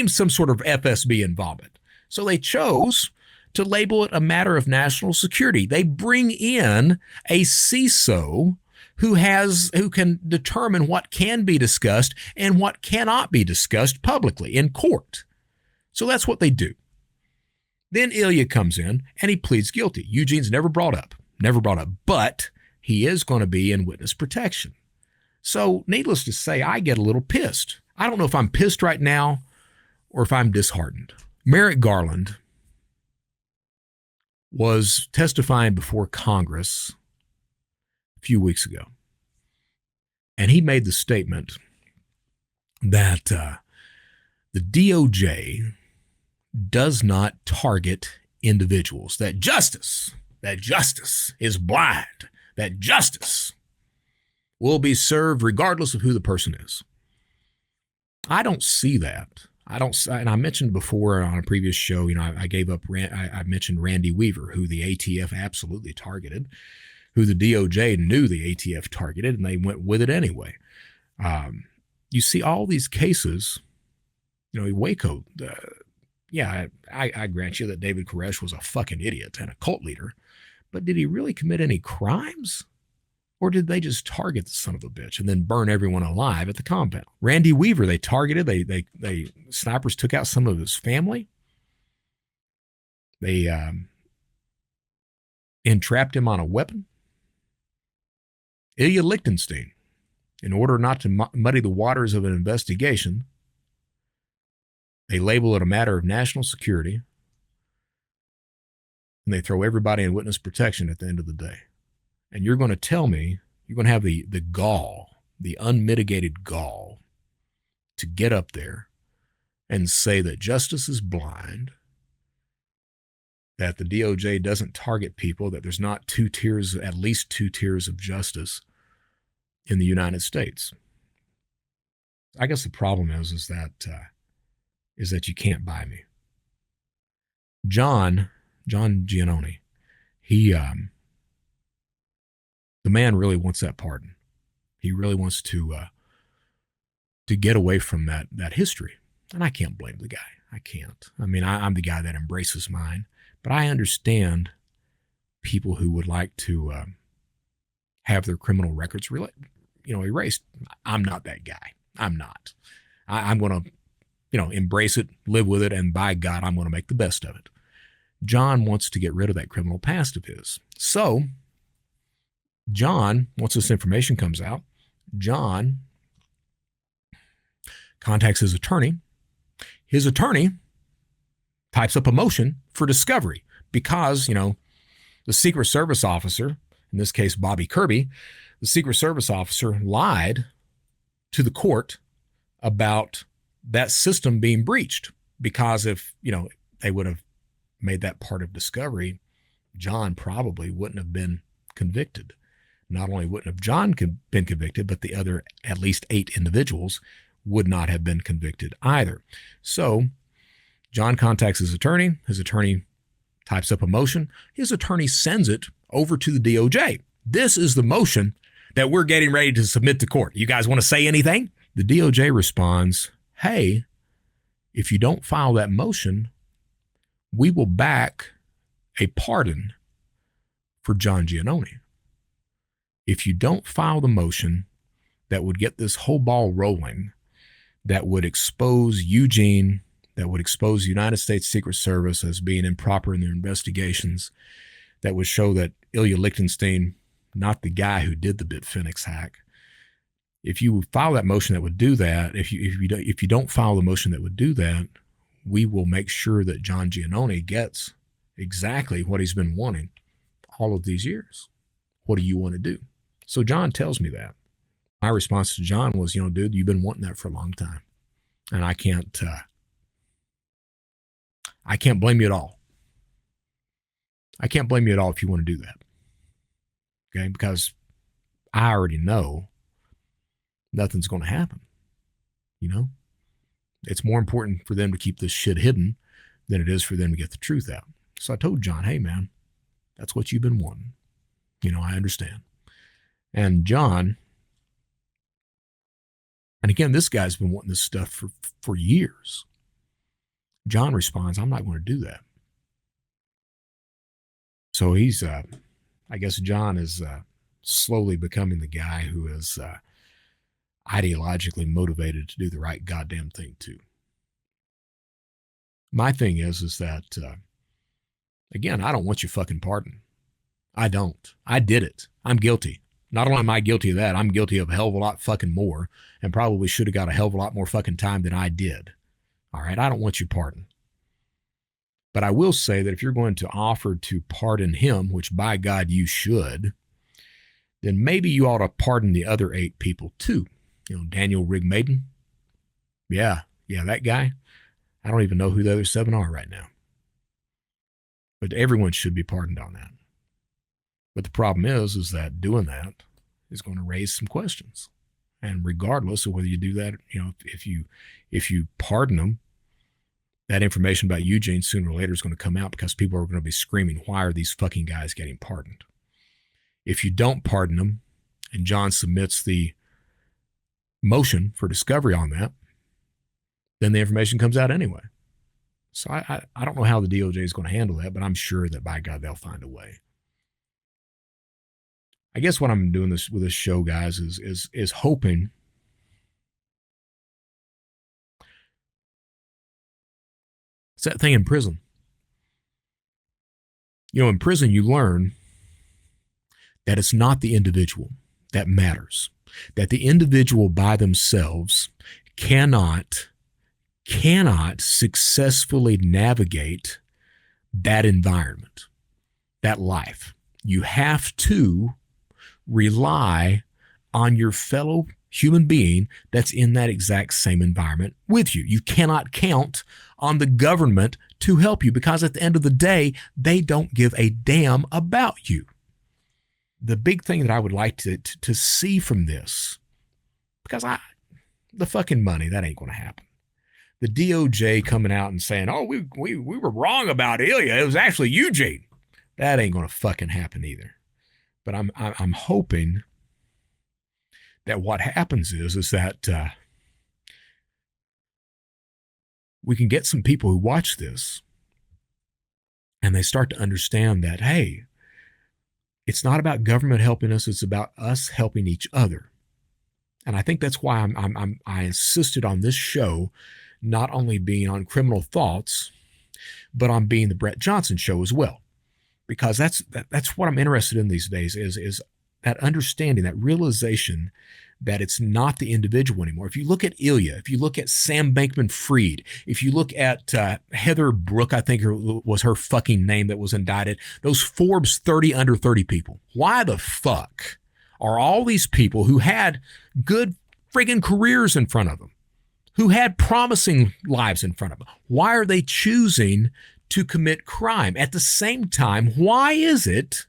B: some sort of FSB involvement. So they chose to label it a matter of national security. They bring in a CISO who can determine what can be discussed and what cannot be discussed publicly in court. So that's what they do. Then Ilya comes in and he pleads guilty. Eugene's never brought up, but he is going to be in witness protection. So needless to say, I get a little pissed. I don't know if I'm pissed right now or if I'm disheartened. Merrick Garland was testifying before Congress few weeks ago. And he made the statement that the DOJ does not target individuals, that justice is blind, that justice will be served regardless of who the person is. I don't see that. And I mentioned before on a previous show, I mentioned Randy Weaver, who the ATF absolutely targeted, who the DOJ knew the ATF targeted, and they went with it anyway. You see all these cases, Waco, I grant you that David Koresh was a fucking idiot and a cult leader, but did he really commit any crimes? Or did they just target the son of a bitch and then burn everyone alive at the compound? Randy Weaver, they targeted, they snipers took out some of his family. They entrapped him on a weapon. Ilya Lichtenstein, in order not to muddy the waters of an investigation, they label it a matter of national security, and they throw everybody in witness protection at the end of the day. And you're going to tell me, you're going to have the gall, the unmitigated gall, to get up there and say that justice is blind, that the DOJ doesn't target people, that there's not at least two tiers of justice in the United States. I guess the problem is that you can't buy me. John Giannone, the man really wants that pardon. He really wants to get away from that history. And I can't blame the guy. I can't. I mean, I'm the guy that embraces mine. But I understand people who would like to have their criminal records erased. I'm not that guy. I'm not. I'm going to, embrace it, live with it, and by God, I'm going to make the best of it. John wants to get rid of that criminal past of his. So, John, once this information comes out, John contacts his attorney. His attorney types up a motion for discovery because, the Secret Service officer, in this case, Bobby Kirby, the Secret Service officer lied to the court about that system being breached because if, they would have made that part of discovery, John probably wouldn't have been convicted. Not only wouldn't have John been convicted, but the other at least 8 individuals would not have been convicted either. So John contacts his attorney. His attorney types up a motion. His attorney sends it over to the DOJ. This is the motion that we're getting ready to submit to court. You guys want to say anything? The DOJ responds, hey, if you don't file that motion, we will back a pardon for John Giannone. If you don't file the motion that would get this whole ball rolling, that would expose Eugene, that would expose the United States Secret Service as being improper in their investigations, that would show that Ilya Lichtenstein, not the guy who did the Bitfinex hack. If you file that motion that would do that, if you don't file the motion that would do that, we will make sure that John Giannone gets exactly what he's been wanting all of these years. What do you want to do? So John tells me that. My response to John was, dude, you've been wanting that for a long time. And I can't blame you at all. I can't blame you at all if you want to do that. Okay? Because I already know nothing's going to happen. It's more important for them to keep this shit hidden than it is for them to get the truth out. So I told John, hey man, that's what you've been wanting. I understand. And John, and again, this guy's been wanting this stuff for years. John responds, I'm not going to do that. So he's, I guess John is slowly becoming the guy who is ideologically motivated to do the right goddamn thing too. My thing is that, again, I don't want your fucking pardon. I don't. I did it. I'm guilty. Not only am I guilty of that, I'm guilty of a hell of a lot fucking more, and probably should have got a hell of a lot more fucking time than I did. All right, I don't want your pardon. But I will say that if you're going to offer to pardon him, which by God you should, then maybe you ought to pardon the other 8 people too. Daniel Rigmaiden. Yeah, that guy. I don't even know who the other 7 are right now. But everyone should be pardoned on that. But the problem is that doing that is going to raise some questions. And regardless of whether you do that, if you pardon them, that information about Eugene sooner or later is going to come out because people are going to be screaming, why are these fucking guys getting pardoned? If you don't pardon them and John submits the motion for discovery on that, then the information comes out anyway. So I don't know how the DOJ is going to handle that, but I'm sure that by God, they'll find a way. I guess what I'm doing with this show, guys, is hoping it's that thing in prison. In prison, you learn that it's not the individual that matters, that the individual by themselves cannot successfully navigate that environment, that life. You have to rely on your fellow human being that's in that exact same environment with you. You cannot count on the government to help you because at the end of the day, they don't give a damn about you. The big thing that I would like to see from this, because the fucking money, that ain't going to happen. The DOJ coming out and saying, oh, we were wrong about Ilya. It was actually Eugene. That ain't going to fucking happen either. But I'm hoping that what happens is that we can get some people who watch this and they start to understand that, hey, it's not about government helping us. It's about us helping each other. And I think that's why I insisted on this show not only being on Criminal Thoughts, but on being the Brett Johnson show as well. Because that's what I'm interested in these days is that understanding, that realization that it's not the individual anymore. If you look at Ilya, if you look at Sam Bankman-Fried, if you look at Heather Brooke, I think was her fucking name that was indicted, those Forbes 30 under 30 people, why the fuck are all these people who had good friggin' careers in front of them, who had promising lives in front of them, why are they choosing to commit crime. At the same time, why is it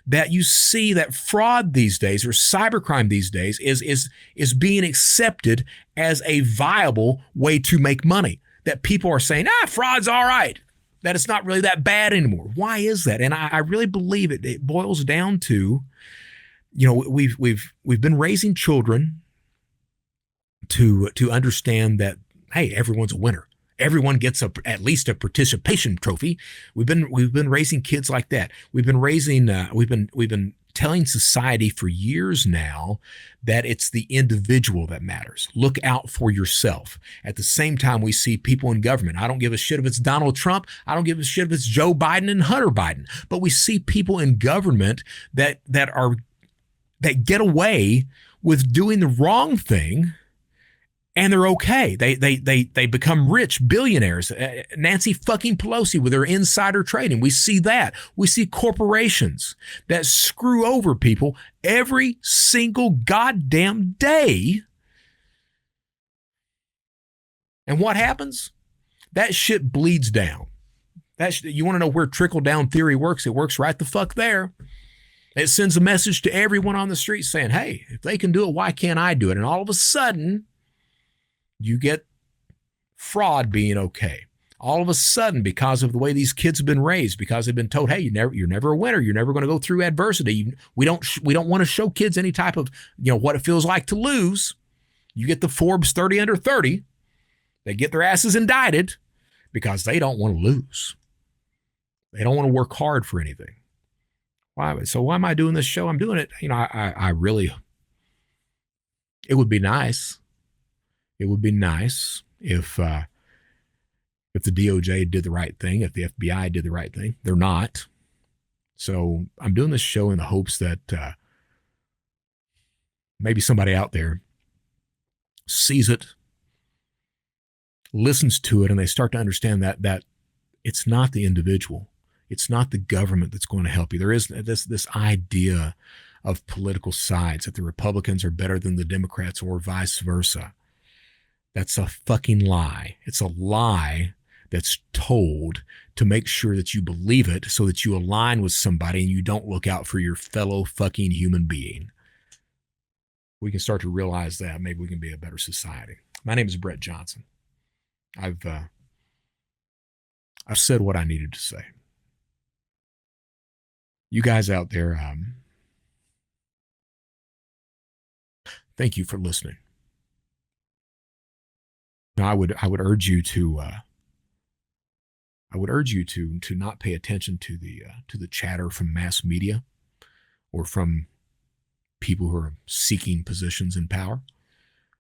B: that you see that fraud these days or cybercrime these days is being accepted as a viable way to make money? That people are saying, fraud's all right, that it's not really that bad anymore. Why is that? And I really believe it boils down to, we've been raising children to understand that, hey, everyone's a winner. Everyone gets at least a participation trophy. We've been raising kids like that. We've been telling society for years now that it's the individual that matters. Look out for yourself. At the same time, we see people in government. I don't give a shit if it's Donald Trump. I don't give a shit if it's Joe Biden and Hunter Biden. But we see people in government that get away with doing the wrong thing. And they're okay. They become rich billionaires. Nancy fucking Pelosi with her insider trading. We see that. We see corporations that screw over people every single goddamn day. And what happens? That shit bleeds down. You want to know where trickle-down theory works? It works right the fuck there. It sends a message to everyone on the street saying, hey, if they can do it, why can't I do it? And all of a sudden, you get fraud being okay. All of a sudden, because of the way these kids have been raised, because they've been told, hey, you're never a winner. You're never going to go through adversity. We don't want to show kids any type of, what it feels like to lose. You get the Forbes 30 under 30. They get their asses indicted because they don't want to lose. They don't want to work hard for anything. Why? So why am I doing this show? I'm doing it. I really, it would be nice. It would be nice if the DOJ did the right thing, if the FBI did the right thing. They're not. So I'm doing this show in the hopes that maybe somebody out there sees it, listens to it, and they start to understand that it's not the individual. It's not the government that's going to help you. There is this idea of political sides, that the Republicans are better than the Democrats or vice versa. That's a fucking lie. It's a lie that's told to make sure that you believe it so that you align with somebody and you don't look out for your fellow fucking human being. We can start to realize that. Maybe we can be a better society. My name is Brett Johnson. I've said what I needed to say. You guys out there, thank you for listening. Now, I would urge you to not pay attention to the chatter from mass media or from people who are seeking positions in power.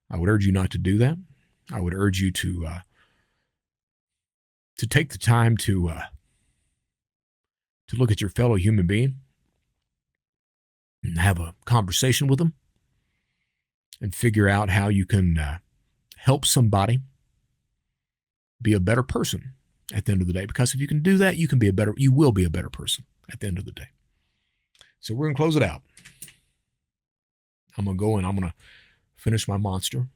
B: I would urge you not to do that. I would urge you to take the time to look at your fellow human being and have a conversation with them and figure out how you can help somebody be a better person at the end of the day. Because if you can do that, you will be a better person at the end of the day. So we're going to close it out. I'm going to go and I'm going to finish my monster.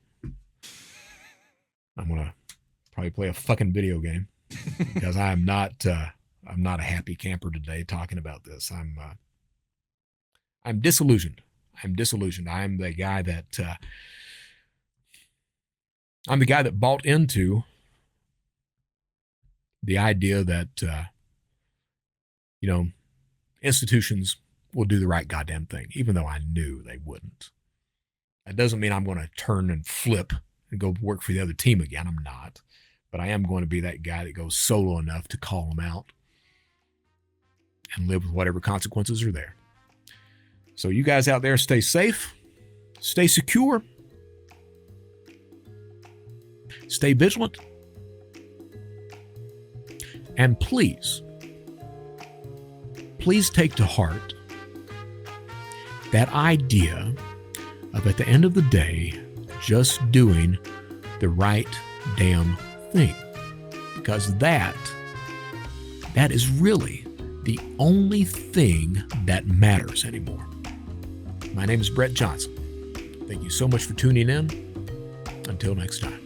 B: I'm going to probably play a fucking video game because I'm not a happy camper today talking about this. I'm disillusioned. I'm the guy that bought into the idea that, institutions will do the right goddamn thing, even though I knew they wouldn't. That doesn't mean I'm going to turn and flip and go work for the other team again. I'm not. But I am going to be that guy that goes solo enough to call them out and live with whatever consequences are there. So you guys out there, stay safe, stay secure, stay vigilant, and please take to heart that idea of, at the end of the day, just doing the right damn thing. Because that is really the only thing that matters anymore. My name is Brett Johnson. Thank you so much for tuning in. Until next time.